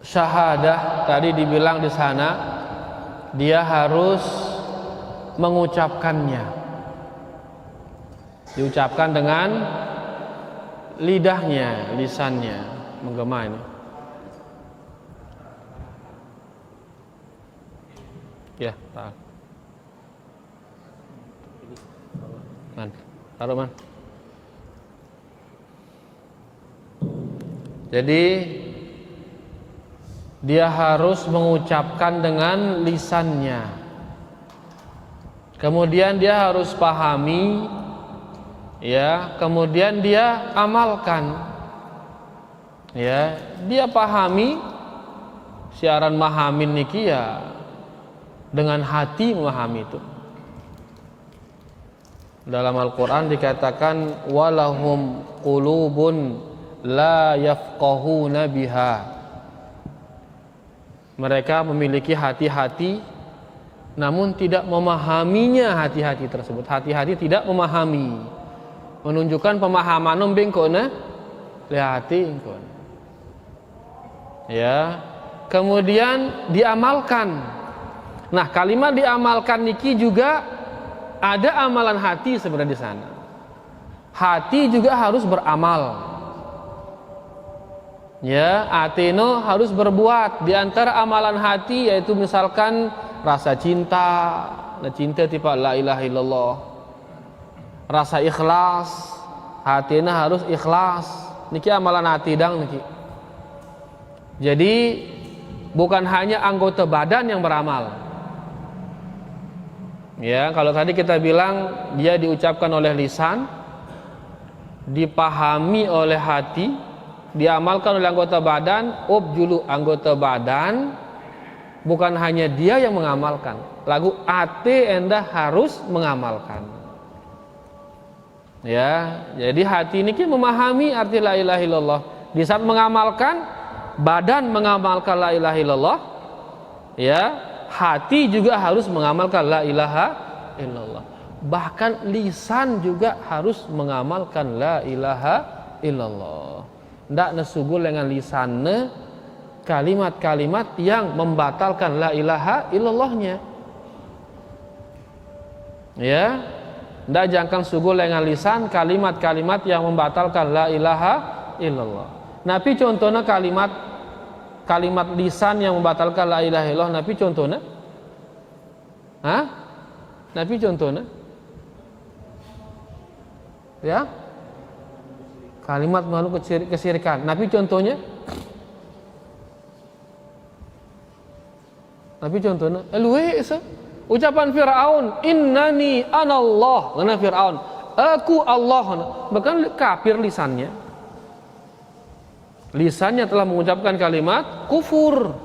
syahadah tadi dibilang di sana dia harus mengucapkannya. Diucapkan dengan lidahnya, lisannya, menggema ini. Ya, tahu. Man, taruh man. Jadi dia harus mengucapkan dengan lisannya. Kemudian dia harus pahami, ya. Kemudian dia amalkan, ya. Dia pahami, siaran mahamin niki ya dengan hati memahami itu. Dalam Al-Quran dikatakan walahum qulubun la yafqahuna biha. Mereka memiliki hati-hati namun tidak memahaminya hati-hati tersebut. Hati-hati tidak memahami. Menunjukkan pemahaman bengkona lihati engkon. Ya. Kemudian diamalkan. Nah, kalimat diamalkan niki juga ada amalan hati sebenarnya di sana. Hati juga harus beramal. Ya, ateno harus berbuat. Di antara amalan hati yaitu misalkan rasa cinta, nah cinta tipe la ilaha illallah. Rasa ikhlas, hatina harus ikhlas. Niki amalan hati dang niki. Jadi bukan hanya anggota badan yang beramal. Ya, kalau tadi kita bilang dia diucapkan oleh lisan, dipahami oleh hati, diamalkan oleh anggota badan, julu anggota badan, bukan hanya dia yang mengamalkan. Lagu ate endah harus mengamalkan. Ya, jadi hati ini memahami arti la ilaha illallah. Di saat mengamalkan, badan mengamalkan la ilaha illallah. Ya, hati juga harus mengamalkan la ilaha illallah. Bahkan lisan juga harus mengamalkan la ilaha illallah. Ndak nesugul dengan lisannya kalimat-kalimat yang membatalkan la ilaha illallahnya. Ya, ndak jangkang sugul dengan lisan kalimat-kalimat yang membatalkan la ilaha illallah. Nabi contohnya kalimat lisan yang membatalkan la ilaha illallah. Nabi contohnya? Hah? Nabi contohnya? Ya? Kalimat makhluk kesyirikan. Nabi contohnya? Nabi contohnya? Luwe se? Ucapan Fir'aun, innani anallah, karena Fir'aun, aku Allah, bahkan kafir lisannya. Lisannya telah mengucapkan kalimat kufur.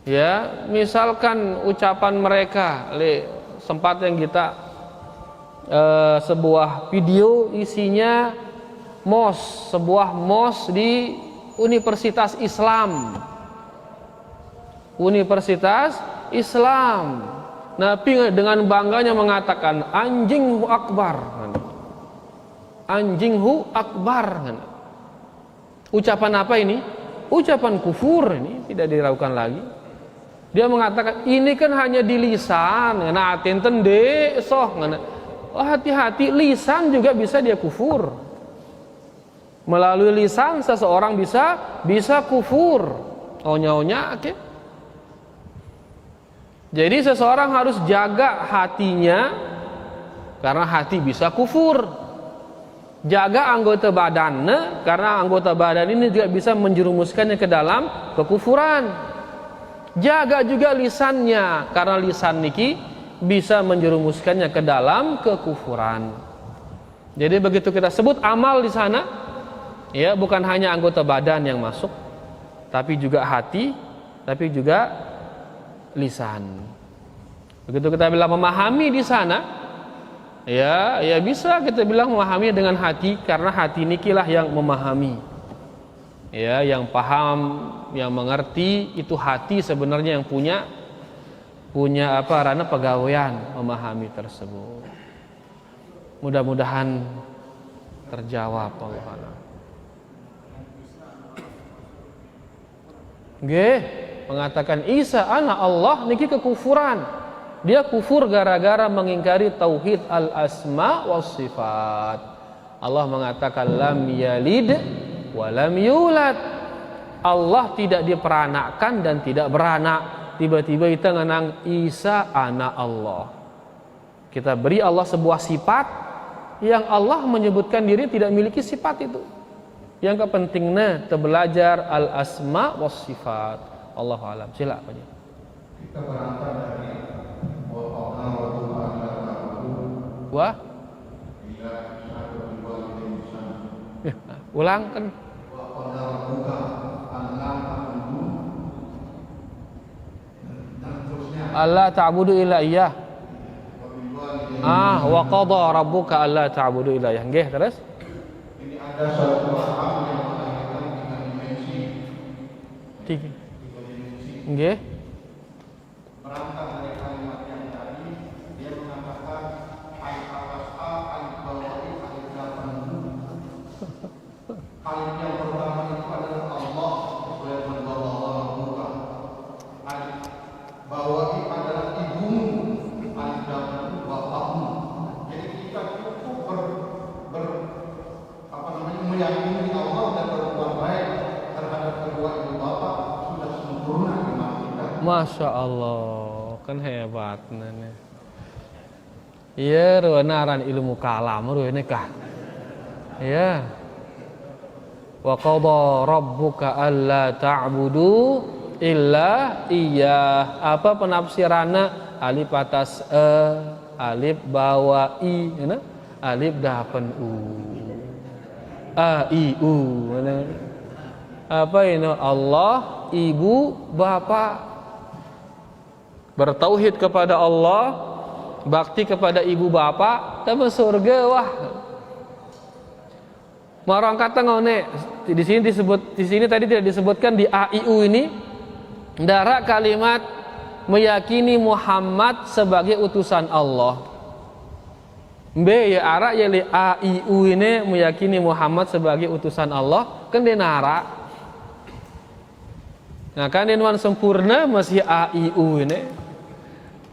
Ya, misalkan ucapan mereka, sempat yang kita sebuah video isinya sebuah mos di Universitas Islam. Universitas Islam. Nabi dengan bangganya mengatakan anjinghu akbar. Anjinghu akbar. Ucapan apa ini? Ucapan kufur, ini tidak diragukan lagi. Dia mengatakan ini kan hanya di lisan, nah tenten de soh. Hati-hati, lisan juga bisa dia kufur. Melalui lisan seseorang bisa kufur. Onya-onya, okay? Jadi seseorang harus jaga hatinya, karena hati bisa kufur. Jaga anggota badannya, karena anggota badan ini juga bisa menjerumuskannya ke dalam kekufuran. Jaga juga lisannya, karena lisan niki bisa menjerumuskannya ke dalam kekufuran. Jadi begitu kita sebut amal di sana, ya bukan hanya anggota badan yang masuk, tapi juga hati, tapi juga lisan. Begitu kita bilang memahami di sana, ya bisa kita bilang memahami dengan hati, karena hati nikilah yang memahami. Ya, yang paham, yang mengerti, itu hati sebenarnya yang punya pegawaian memahami tersebut. Mudah-mudahan terjawab Allah. Nggih, mengatakan Isa anak Allah niki kekufuran. Dia kufur gara-gara mengingkari tauhid al-asma was sifat. Allah mengatakan lam yalid wa lam yulad. Allah tidak diperanakkan dan tidak beranak. Tiba-tiba kita ngenang Isa anak Allah. Kita beri Allah sebuah sifat yang Allah menyebutkan diri tidak memiliki sifat itu. Yang kepentingnya terbelajar al-asma was sifat. Allahu a'lam. Silakan. Kita berangkat dari Wah. Ulang kan. Allah ta'budu illa iyyah. Wa qadha rabbuka alla ta'budu illa iyyah. Nggih, terus? Ini ada suatu paham yang melahirkan tiga dimensi. Tiga. Nggih. Berangkat dari kalimat yang tadi, dia mengatakan alif atas a, alif bawahi, alif dafanmu. Alif yang pertama itu adalah Allah, sesuai dengan Allah bukan. Alif bawahi adalah ibumu, alif dafanmu bapakmu. Jadi kita cukup meyakini Allah dan berbuat baik terhadap kedua ibu bapak sudah sempurna iman kita. Masya Allah, kan hebat nene. Iya, ruanaran ilmu kalam ruane kah. Ya. Wa qadha rabbuka alla ta'budu illa iyyah. Apa penafsiranna? Alif atas alif bawa i, ya, alif dapan u. A i u. Apa ini? Allah, ibu, bapak. Bertauhid kepada Allah, bakti kepada ibu bapak, tapi surga wah. Marang kata ngone di sini tadi tidak disebutkan di AIU ini ndara kalimat meyakini Muhammad sebagai utusan Allah. B ya ara ya li AIU ini meyakini Muhammad sebagai utusan Allah kan dia nara. Nah kan denuan sempurna masih AIU ini.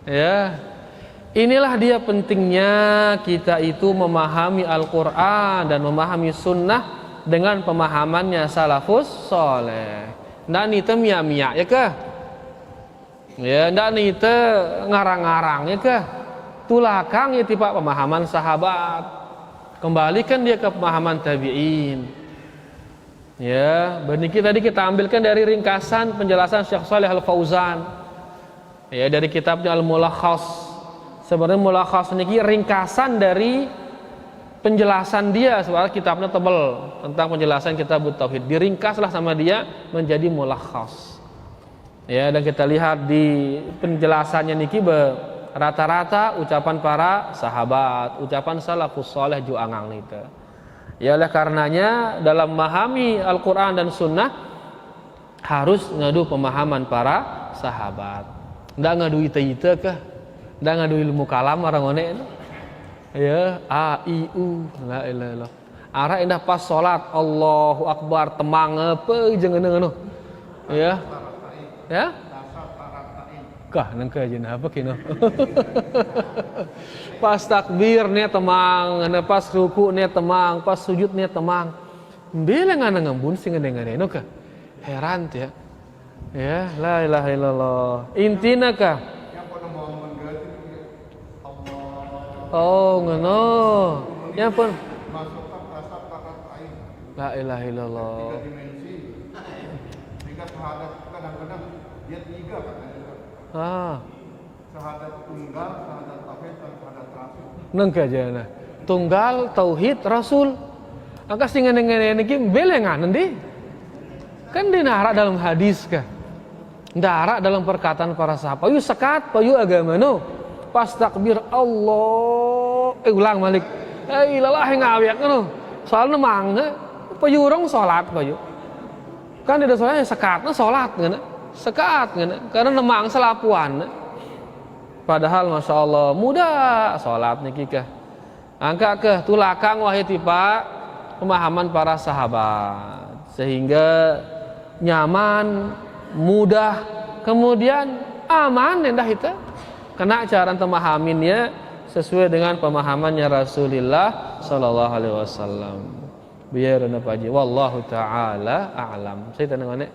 Ya, inilah dia pentingnya kita itu memahami Al-Quran dan memahami Sunnah dengan pemahamannya salafus soleh. Ndak nita mia-mia ya kah? Ya, ndak nita ngarang-ngarang ya kah? Tulakang ya tipe pemahaman sahabat. Kembalikan dia ke pemahaman tabi'in. Ya, beniki tadi kita ambilkan dari ringkasan penjelasan Syekh Shalih Al Fauzan. Ya, dari kitabnya Al-Mulakhas. Sebenarnya Mulakhas niki ringkasan dari penjelasan dia, soal kitabnya tebal tentang penjelasan kitab tauhid. Diringkaslah sama dia menjadi Mulakhas. Ya, dan kita lihat di penjelasannya niki rata-rata ucapan para sahabat, ucapan salafus saleh juangang itu. Ya, oleh karenanya dalam memahami Al-Qur'an dan Sunnah harus ngadu pemahaman para sahabat. Ndak ngadu ite-ite kah? Ndak ngadu ilmu kalam orang ngone itu. Ya, a i u la ilaha illallah. Ara indah pas salat Allahu akbar temang apa jeung ngeuneung anu. Ya. Ya? Kah nangka aja apa kino. Pas takbir nih temang, pas ruku nih temang, pas sujud nih temang. Bila ngana ngembun sing ngene-ngene kah? Heran ya. Ya, la ilaha illallah. Intina kah? Oh, ngono. Ya pun. La ilaha illallah. Tingkat syahadat kadang-kadang dia 3 katanya. Syahadat tunggal, syahadat tauhid, dan syahadat rasul. Nengka jana. Tunggal, tauhid, rasul. Angka sing ngene-ngene iki belengan ndi? Kan dinara dalam hadis kah? Ndara dalam perkataan para sahabat. Payu sekat, payu agama no. Pas takbir Allah, ulang malik. Ilalah ngawiak no. Soalnya mangga payu urang salat payu. Kan di soalnya sekatna salat ngana. Sekat ngana. Karena nemang salapuan. Padahal Masya Allah mudah salat niki kah. Angka kah tulakang wahai tipa pemahaman para sahabat sehingga nyaman, mudah, kemudian aman endah itu. Kena cara pemahaminnya sesuai dengan pemahamannya Rasulullah sallallahu alaihi wasallam. Biar apa aja wallahu taala a'lam. Saya tanya ngene.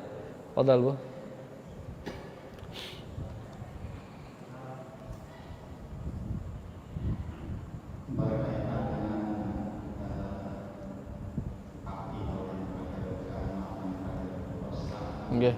Fadal Bu. Nggih.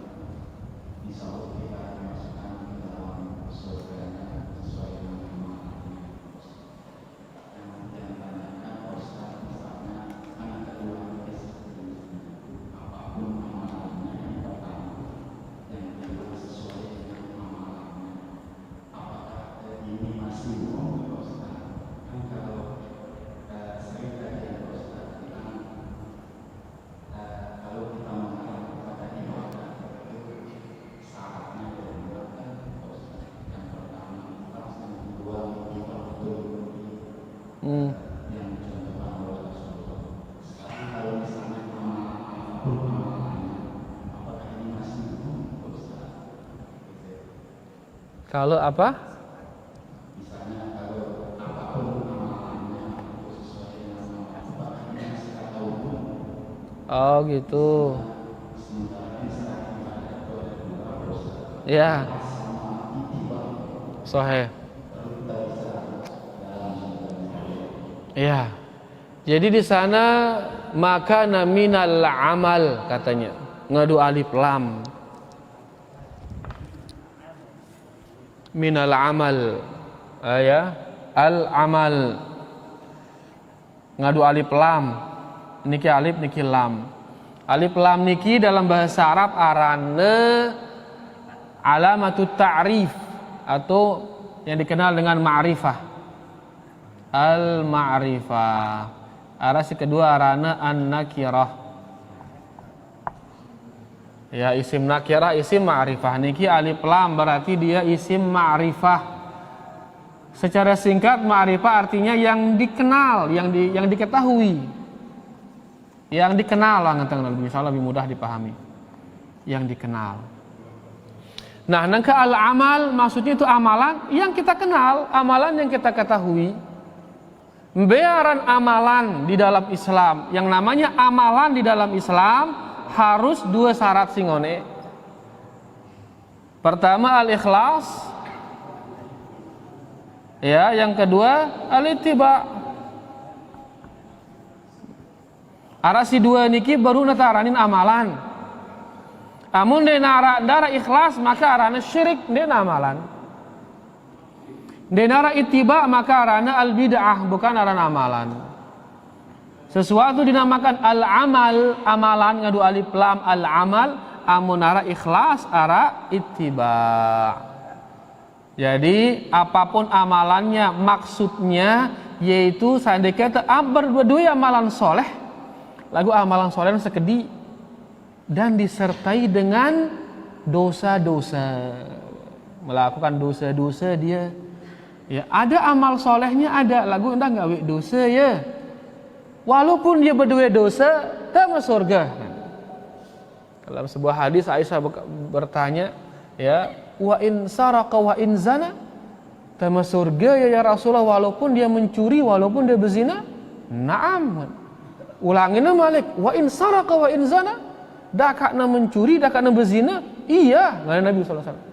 Kalau apa? Oh gitu. Ya. Sahih. Ya. Jadi di sana maka naminal amal katanya. Ngadu alif lam. Minal amal. Ya. Al amal. Ngadu alif lam. Niki alif niki lam. Alif lam niki dalam bahasa Arab arane alamatut ta'rif atau yang dikenal dengan ma'rifah. Al ma'rifah. Arah si kedua arana an-nakirah. Ya, isim nakirah, isim ma'rifah. Niki alif lam berarti dia isim ma'rifah. Secara singkat ma'rifah artinya yang dikenal, yang diketahui. Yang dikenal lah misalnya lebih mudah dipahami. Yang dikenal. Nah, nangka al-amal maksudnya itu amalan yang kita kenal, amalan yang kita ketahui. Bearan amalan di dalam Islam. Yang namanya amalan di dalam Islam harus 2 syarat singone. Pertama al-ikhlas. Ya, yang kedua al-ittiba. Arasi 2 niki baru nataranin amalan. Amun dena dara ikhlas maka arana syirik dena amalan. Denara ittiba maka arana al bid'ah, bukan arana amalan. Sesuatu dinamakan al amal, amalan ngadu alif lam al amal, amun ara ikhlas ara ittiba. Jadi apapun amalannya maksudnya yaitu seandainya kita berdua amalan soleh, lagu amalan soleh sekedi dan disertai dengan dosa-dosa, melakukan dosa-dosa dia. Ya, ada amal solehnya ada, lagu entah gawe dosa ya. Walaupun dia berdua dosa, tak masuk surga. Dalam sebuah hadis Aisyah bertanya, ya, wa in saraka wa in zana, tak masuk surga ya Rasulullah walaupun dia mencuri, walaupun dia berzina? Naam. Ulangin Malik, wa in saraka wa in zana, dah kakna mencuri, dah kakna berzina? Iya, ngana Nabi sallallahu alaihi wasallam.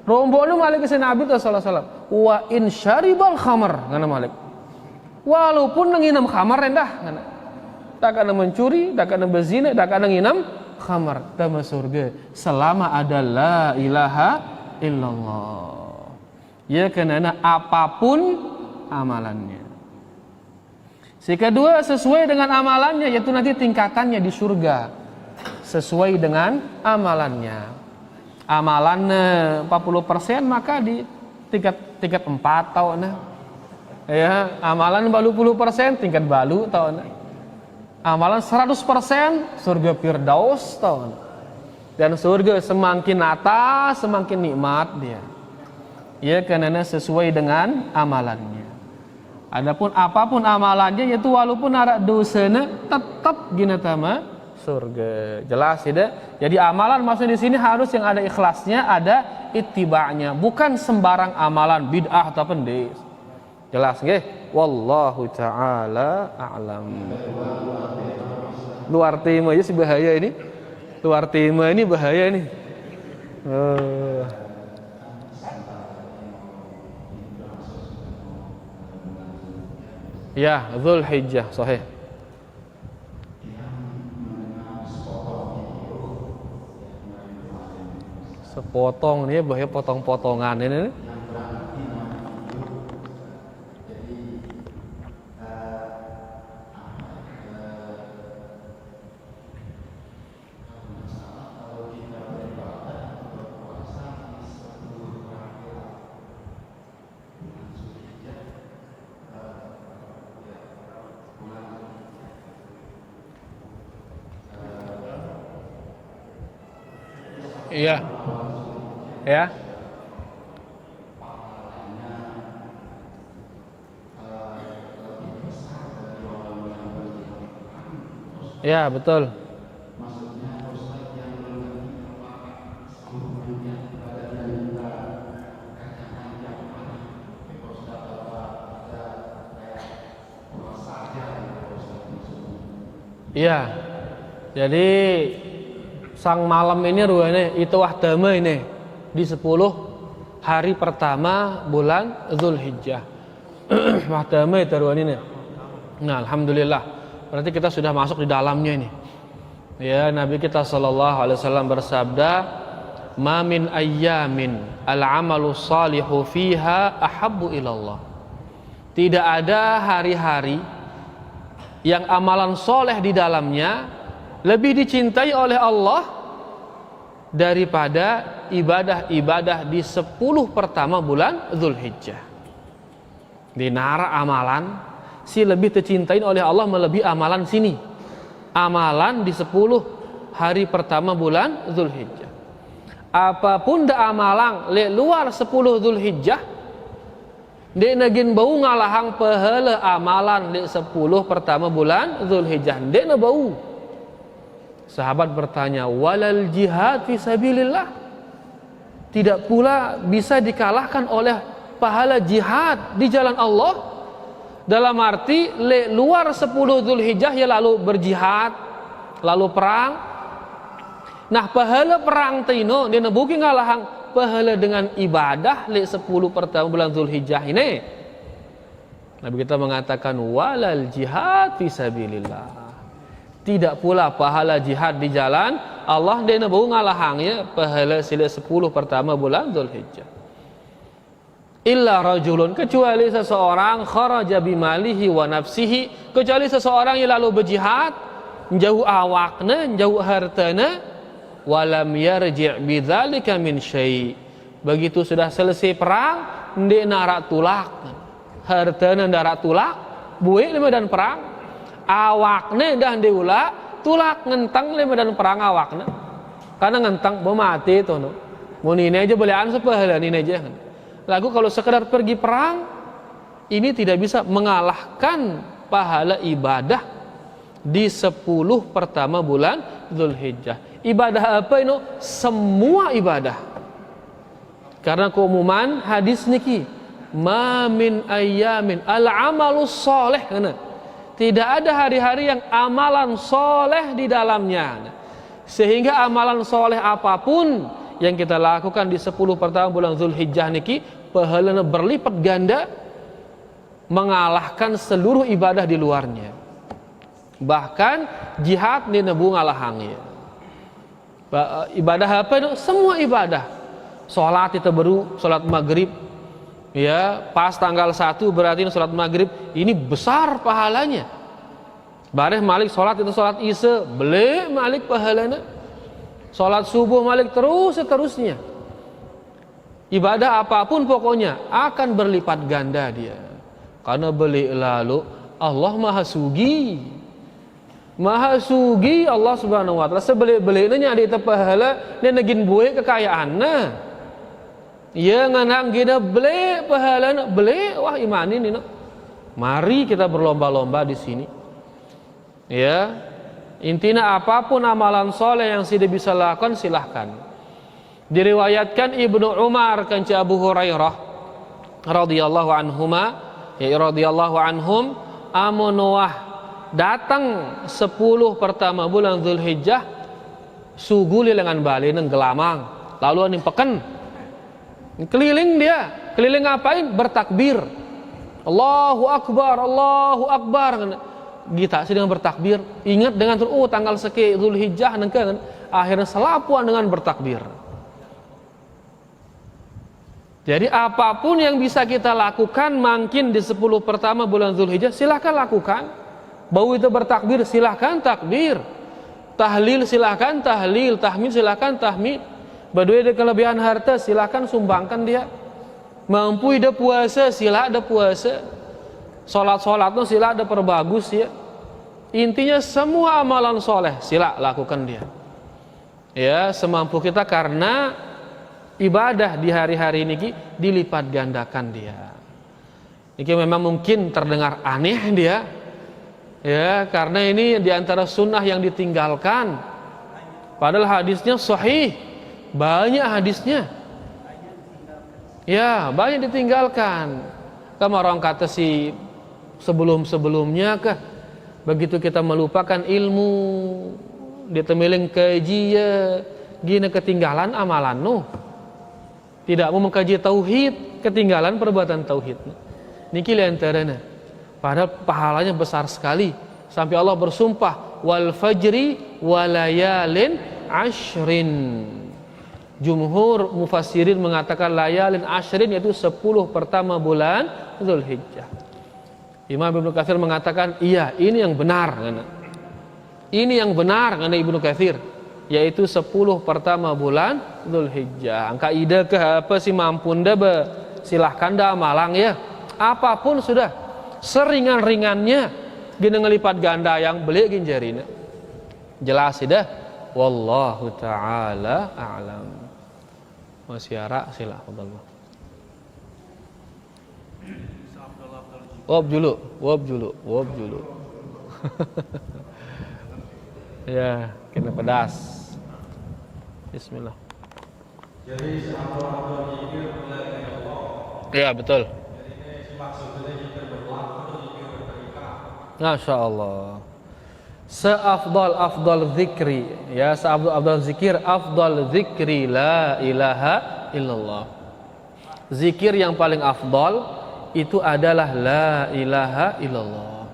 Rombongan Malik ke Nabi sallallahu alaihi wasallam, wa in syaribal khamar, ngana Malik. Walaupun nginam khamar rendah, ngana. Tak kakna mencuri, tak kakna berzina, tak kakna nginam khamar, tak masuk surga selama ada la ilaha illallah. Ya, karena apapun amalannya. Si kedua sesuai dengan amalannya, yaitu nanti tingkatannya di surga sesuai dengan amalannya. Amalannya 40% maka di tingkat 4 tahun. Ya, amalan balu 10% tingkat balu tahun. Amalan 100% surga Firdaus tahun. Dan surga semakin atas semakin nikmat dia. Ya, karena sesuai dengan amalannya. Adapun apapun amalannya yaitu walaupun ada dosanya tetap gina tama surga. Jelas tidak? Jadi amalan maksudnya di sini harus yang ada ikhlasnya, ada ittiba'nya, bukan sembarang amalan bid'ah atau pendis. Jelas nggih? Wallahu taala a'lam. Luar tema aja sih bahaya ini. Luar tema ini bahaya ini. Ya, Dzulhijjah sahih. Sepotong nih bahaya potong-potongan ini. Iya. Ya. Ya, betul. Iya. Jadi sang malam ini ruangnya itu wahdama ini di 10 hari pertama bulan Dzulhijjah. Wahdama itu ruangnya ini. Nah, alhamdulillah. Berarti kita sudah masuk di dalamnya ini. Ya, Nabi kita sallallahu alaihi wasallam bersabda, "Ma min ayyamin al-'amalu shalihu fiha ahabbu ilallah." Tidak ada hari-hari yang amalan soleh di dalamnya lebih dicintai oleh Allah daripada ibadah-ibadah di 10 pertama bulan Dzulhijjah. Di nara amalan si lebih tercintai oleh Allah melebihi amalan sini. Amalan di 10 hari pertama bulan Dzulhijjah. Apapun da amalan le luar 10 Dzulhijjah, dek nagin bau ngalahang pahala amalan di 10 pertama bulan Dzulhijjah. Dek na bau. Sahabat bertanya, walal jihad fi sabilillah, tidak pula bisa dikalahkan oleh pahala jihad di jalan Allah? Dalam arti luar 10 Dzulhijjah ya lalu berjihad, lalu perang. Nah, pahala perang tino dia nebuki ngalahang pahala dengan ibadah 10 pertama bulan Dzulhijjah ini. Nabi kita mengatakan walal jihad fi sabilillah. Tidak pula pahala jihad di jalan Allah dia nebu ngalahangnya pahala sila 10 pertama bulan Dzulhijjah. illa rajulun, kecuali seseorang kharaja bimalihi wa nafsihi, kecuali seseorang yang lalu berjihad jauh awakna, jauh hartana, walam yarji' bidzalika min syai', begitu sudah selesai perang ndek narak tulak, hartana ndarak tulak, buik di medan perang, awakna dah ndek ula tulak ngentang di medan perang awakna, karena ngentang mati tu no, mun ini aja belian sepahala ini aja. Lalu kalau sekedar pergi perang, ini tidak bisa mengalahkan pahala ibadah di 10 pertama bulan Dzulhijjah. Ibadah apa ini? Semua ibadah. Karena keumuman hadis niki, ma min ayyamin al-amalus soleh. Tidak ada hari-hari yang amalan soleh di dalamnya. Sehingga amalan soleh apapun yang kita lakukan di 10 pertama bulan Dzulhijjah niki pahalanya berlipat ganda, mengalahkan seluruh ibadah di luarnya. Bahkan jihad ni nebu ngalahangnya. Ibadah apa itu? Semua ibadah. Salat itu baru salat maghrib, ya pas tanggal 1 berarti salat maghrib ini besar pahalanya. Bareh malik salat itu salat isya, beli malik pahalanya. Salat subuh malik terus seterusnya. Ibadah apapun pokoknya akan berlipat ganda dia. Karena beli lalu Allah Maha Sugi. Maha Sugi Allah Subhanahu wa taala. Sebeli-beli nya di pahala dia negin buih kekayaanna. Ya nganang gina beli pahala beli, wah iman ini no. Mari kita berlomba-lomba di sini. Ya. Intinya apapun amalan soleh yang sudah bisa lakukan silahkan. Diriwayatkan Ibnu Umar kanci Abu Hurairah radhiyallahu anhuma, ya radhiyallahu anhum, amunwah datang 10 pertama bulan Dzulhijjah sugu lilengan bali nang gelamang, lalu aning peken keliling dia, keliling ngapain? Bertakbir, Allahu Akbar. Kita sedang bertakbir, ingat dengan tanggal sekian Dzulhijjah nengkeun, akhirnya selapuan dengan bertakbir. Jadi apapun yang bisa kita lakukan makin di 10 pertama bulan Dzulhijjah silahkan lakukan. Bau itu bertakbir silahkan takbir, tahlil silahkan tahlil, tahmid silahkan tahmid. Badui ada kelebihan harta silahkan sumbangkan dia. Mampu ada puasa sila ada puasa. Sholat tuh sila ada perbagus ya. Intinya semua amalan soleh sila lakukan dia. Ya semampu kita, karena ibadah di hari-hari ini dilipat gandakan dia. Ini memang mungkin terdengar aneh dia, ya karena ini diantara sunnah yang ditinggalkan. Padahal hadisnya sahih, banyak hadisnya. Ya banyak ditinggalkan. Kamu orang kata si sebelum-sebelumnya kah? Begitu kita melupakan ilmu, ditemiling kaji ya, gini ketinggalan amalan no. Tidak mau mengkaji tauhid, ketinggalan perbuatan tauhid. Niki lantarana. Padahal pahalanya besar sekali. Sampai Allah bersumpah, wal fajri walayalin ashrin. Jumhur mufassirin mengatakan layalin ashrin yaitu 10 pertama bulan Dzulhijjah. Imam Ibnu Katsir mengatakan iya, ini yang benar. Ini yang benar kata Ibnu Katsir, yaitu 10 pertama bulan Dzulhijjah. Angka ide ke apa sih mampun dah be, silahkan dah malang ya. Apapun sudah seringan-ringannya gini ngelipat ganda yang beli ginjarina. Jelas dah. Wallahu taala a'lam. Masyara silahkan. Wob julu. Ya, kena pedas. Bismillah. Jadi seabdul zikir mulai dari Allah. Iya betul. Jadi ini maksudnya zikir berlaku atau zikir berperikah. Masya Allah. Seafdal zikri, ya seafdal zikir, afdal zikri la ilaha illallah. Zikir yang paling afdal itu adalah la ilaha illallah.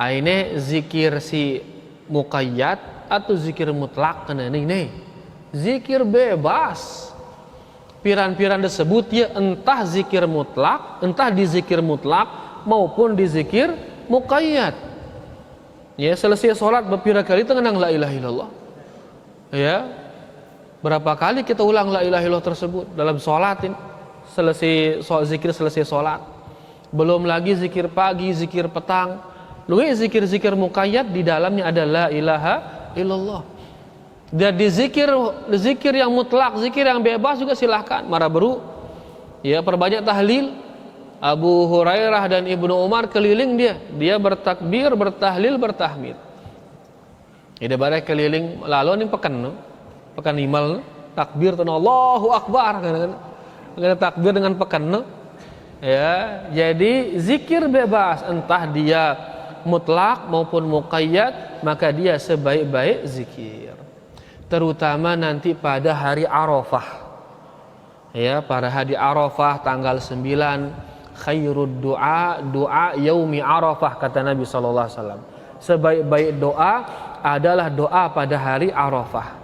Ini zikir si muqayyad atau zikir mutlak kena ini. Zikir bebas. piran-piran tersebut ya entah zikir mutlak, entah di zikir mutlak maupun di zikir muqayyad. Ya, selesai sholat berpira kali tengenang la ilaha illallah. Ya, berapa kali kita ulang la ilaha illallah tersebut dalam sholat ini? Selesai zikir, selesai sholat. Belum lagi zikir pagi, zikir petang. Luwe zikir-zikir muqayyad di dalamnya ada la ilaha illallah. Dan di zikir yang mutlak, zikir yang bebas juga silahkan. Mara beru, ya perbanyak tahlil. Abu Hurairah dan Ibnu Umar keliling dia bertakbir, bertahlil, bertahmid. Ida barek keliling lalu ni pekan imal takbir tan Allahu Akbar kan takbir dengan pekan. Ya, jadi zikir bebas entah dia mutlak maupun muqayyad, maka dia sebaik-baik zikir. Terutama nanti pada hari Arafah. Ya, pada hari Arafah tanggal 9 khairud doa yaumi Arafah, kata Nabi SAW. Sebaik-baik doa adalah doa pada hari Arafah.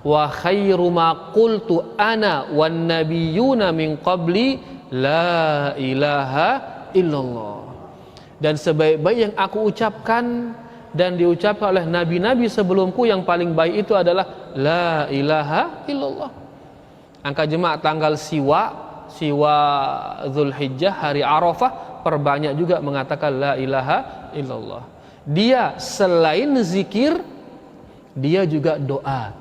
Wa khairu ma qultu ana wan nabiyyuna min qabli la ilaha illallah. Dan sebaik-baik yang aku ucapkan dan diucapkan oleh nabi-nabi sebelumku yang paling baik itu adalah la ilaha illallah. Angka jemaah tanggal Siwa Zulhijjah hari Arafah perbanyak juga mengatakan la ilaha illallah. Dia selain zikir, dia juga doa.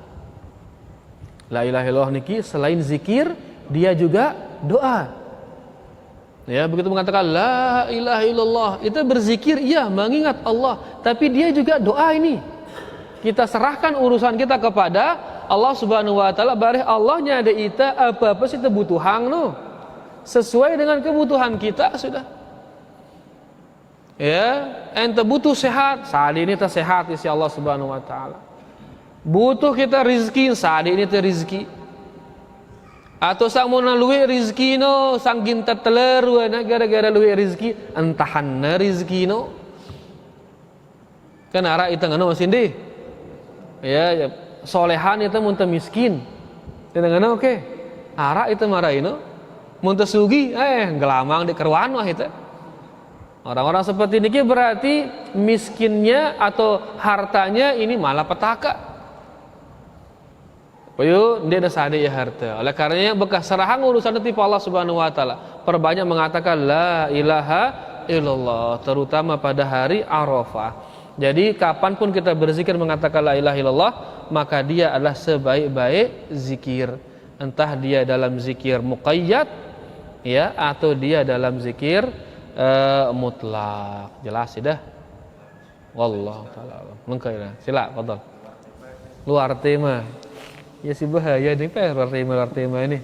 La ilaha illallah niki selain zikir, dia juga doa. Ya, begitu mengatakan la ilaha illallah, itu berzikir, iya, mengingat Allah, tapi dia juga doa ini. Kita serahkan urusan kita kepada Allah Subhanahu wa taala, bareh Allahnya ada ita apa-apa sih kebutuhan no. Sesuai dengan kebutuhan kita sudah. Ya, ente butuh sehat, saat ini kita sehat isi Allah Subhanahu wa taala. Butuh kita rizki, saat ini kita rizki. Atau sang mau luwe rizki no, sang ginta teler gara-gara luwe rizki, entahan rizki no. Kan arah itu ngono sindi. Ya, solehan itu muntah miskin. Kita ngono oke. Arah itu marah ino. Muntah sugi, gelamang di keruan wah itu. Orang-orang seperti ini berarti miskinnya atau hartanya ini malah petaka. Payu dia ada sade ya harta. Oleh karenanya bekas serahan urusan itu Allah Subhanahu wa taala. Perbanyak mengatakan la ilaha illallah, terutama pada hari Arafah. Jadi kapanpun kita berzikir mengatakan la ilaha illallah, maka dia adalah sebaik-baik zikir. Entah dia dalam zikir muqayyad, ya, atau dia dalam zikir mutlak. Jelas sudah. Wallahu taala. Lengkap. Sila, fadhal. Luar tema. Ya si bahaya nih Pak, luar tema ini.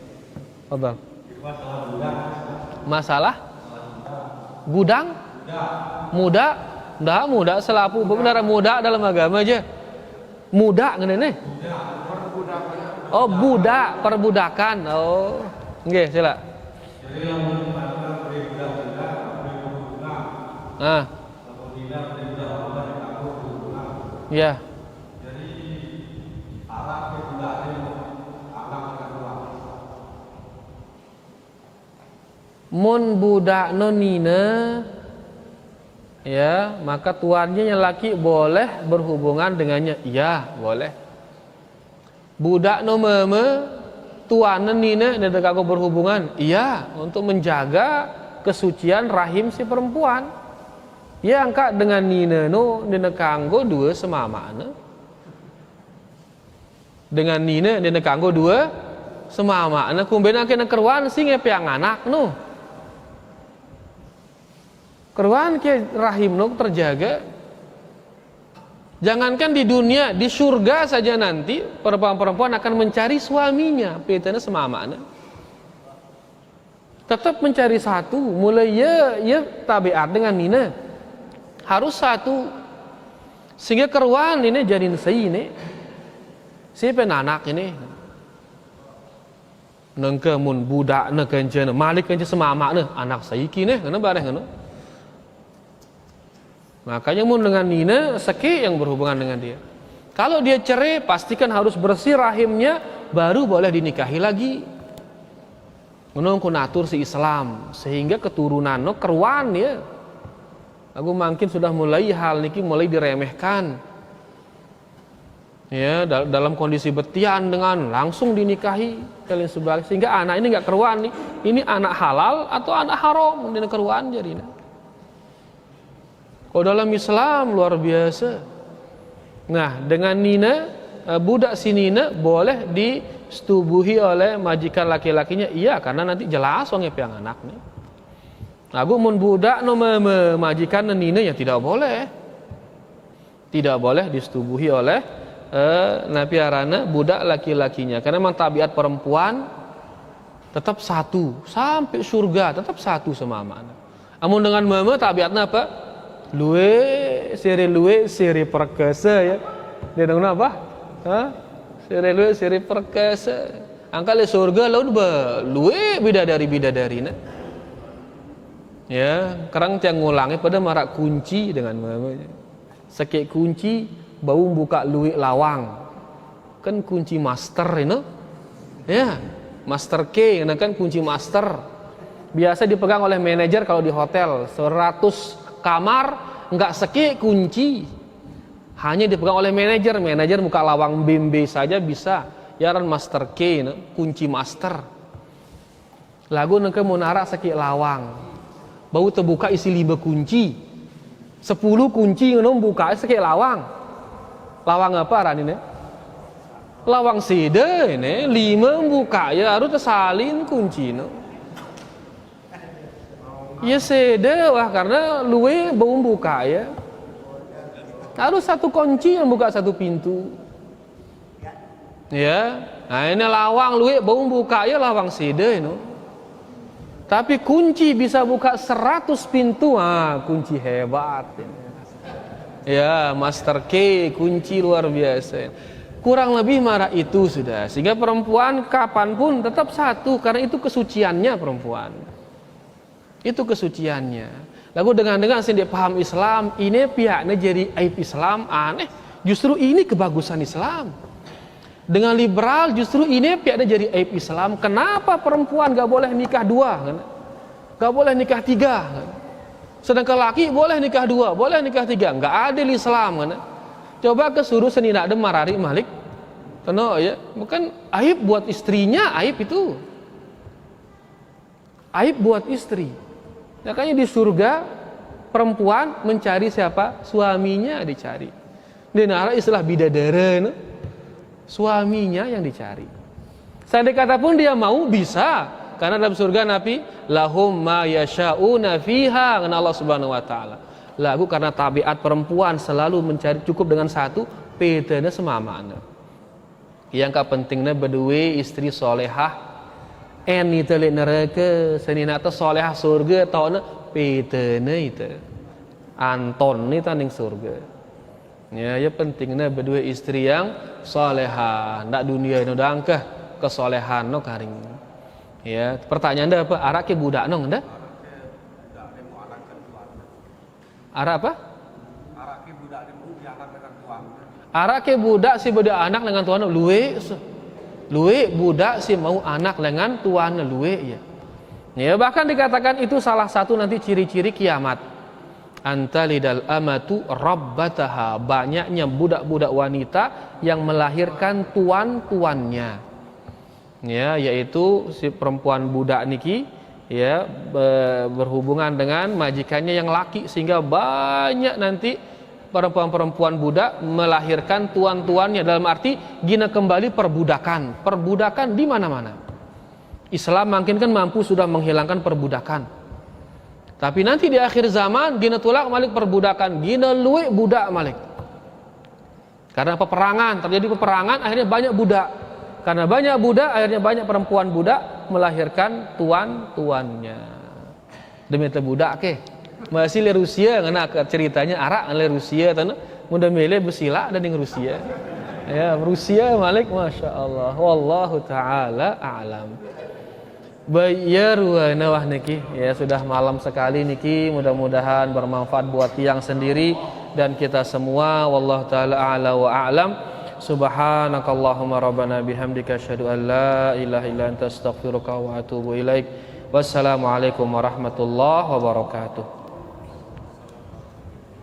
Fadhal. Masalah gudang? Muda? Ndak muda selapu, benar muda dalam agama aja. Muda ngene nih. Oh, budak, perbudakan. Oh. Nggih, sila. Jadi yang mengatakan budak. Ya. Jadi arah budak ini mun budak nonina, ya, maka tuannya yang laki boleh berhubungan dengannya. Ya, boleh. Budak no meme, tuan nina dan kagak berhubungan. Iya, untuk menjaga kesucian rahim si perempuan. Ya, angka dengan nina no dina kanggo dua semamana. Dengan nina dina kanggo dua semamana. Kumbena kena kerwan sing epiang anak no. Kerwan ke rahim no terjaga. Jangankan di dunia, di surga saja nanti perempuan-perempuan akan mencari suaminya, petana semamana. Tetap mencari satu, mulai ya tabiat dengan nina. Harus satu. Sehingga kerwan ini janin sei ini. Si penanak ini. Nengke mun budak ne kenceuna, malik kence semamana anak sei kini, kana bareh kana. Makanya mun dengan nina seki yang berhubungan dengan dia. Kalau dia cerai pastikan harus bersih rahimnya baru boleh dinikahi lagi. ngono ku natur si Islam sehingga keturunanno keruan ya. Aku mungkin sudah mulai hal niki mulai diremehkan. Ya, dalam kondisi betian dengan langsung dinikahi kalian sebalik sehingga anak ini enggak keruan nih. Ini anak halal atau anak haram dina keruan jadinya. Kalau dalam Islam luar biasa. Nah, dengan nina budak si nina boleh disetubuhi oleh majikan laki-lakinya. Iya, karena nanti jelas wong piang anak nih. Aku mun budak no majikan nina ya tidak boleh. Tidak boleh disetubuhi oleh napiarana budak laki-lakinya karena memang tabiat perempuan tetap satu sampai surga tetap satu sama anak. Amun dengan mama tabiatnya apa? Luwe siri perkasa ya. Dia dengar apa? Siri perkasa. Angkali surga lalu luwe bidadari nah. Ya, kerang tiang ngulangi pada marak kunci dengan mama. Sekek kunci bau buka luik lawang kan kunci master ini ya master key kan kunci master biasa dipegang oleh manajer kalau di hotel 100 kamar enggak seki kunci hanya dipegang oleh manajer buka lawang bimbe saja bisa ya kan master key kunci master lagu nengke munara seki lawang bau terbuka isi 5 kunci 10 kunci ngono buka seki lawang apa arane? Lawang sida ini 5 buka ya harus tersalin kunci no. Ya sida wah karena luwe bau buka ya. Harus satu kunci yang buka satu pintu. Ya. Nah ini lawang luwe bau buka ya lawang sida no. Tapi kunci bisa buka 100 pintu kunci hebat ini. Ya, master key, kunci luar biasa. Kurang lebih marah itu sudah. Sehingga perempuan kapanpun tetap satu. Karena itu kesuciannya perempuan. Itu kesuciannya. Lalu dengan sini paham Islam, ini pihaknya jadi aib Islam, aneh. Justru ini kebagusan Islam. Dengan liberal justru ini pihaknya jadi aib Islam. Kenapa perempuan gak boleh nikah 2? Gak boleh nikah 3? Kan? Sedangkan laki boleh nikah 2, boleh nikah 3, enggak adil Islam kan. Coba kesuruh senina ada marari malik. Karena ya, bukan aib buat istrinya, aib itu. Aib buat istri. Makanya di surga perempuan mencari siapa? Suaminya dicari. Di neraka istilah bidadara, suaminya yang dicari. Seandainya kata pun dia mau bisa. Karena dalam surga Nabi lahum ma yasha'una fiha dengan Allah Subhanahu wa taala. Lagu karena tabiat perempuan selalu mencari cukup dengan satu, petena semamana. Yang pentingnya berdua istri solehah. Ini telik neraka, senina teh solehah surga tauna petena itu. Anton ni tanding surga. Ya pentingnya berdua istri yang solehah, ndak dunia nu dangkah kesolehan no karing. Ya, pertanyaan anda apa? Arak ke budak nong anda? Arak apa? Arak ke budak dengan tuan. Arak ke budak si budak anak dengan tuan luwe budak si mau anak dengan tuan luwe ya. Ya bahkan dikatakan itu salah satu nanti ciri-ciri kiamat. Antalidal amatu rabbataha, banyaknya budak-budak wanita yang melahirkan tuan-tuannya. Ya, yaitu si perempuan budak niki ya berhubungan dengan majikannya yang laki sehingga banyak nanti perempuan-perempuan budak melahirkan tuan-tuannya dalam arti gina kembali perbudakan di mana-mana. Islam makin kan mampu sudah menghilangkan perbudakan. Tapi nanti di akhir zaman gina tulak malik perbudakan, gina luwe budak malik. Karena terjadi peperangan akhirnya banyak budak. Karena banyak budak, akhirnya banyak perempuan budak melahirkan tuan-tuannya. Demi budak ke. Masih di Rusia ngena ceritanya arak di Rusia tanah mudah milih bersila dan di Rusia. Ya, Rusia malik Masya Allah. Wallahu taala a'lam. Bayar wa nawah niki. Ya sudah malam sekali niki, mudah-mudahan bermanfaat buat tiang sendiri dan kita semua. Wallahu taala a'la wa a'lam. Subhanakallahumma rabbana bihamdika asyhadu an la ilaha illa anta astaghfiruka wa atubu ilaik. Wassalamualaikum warahmatullahi wabarakatuh.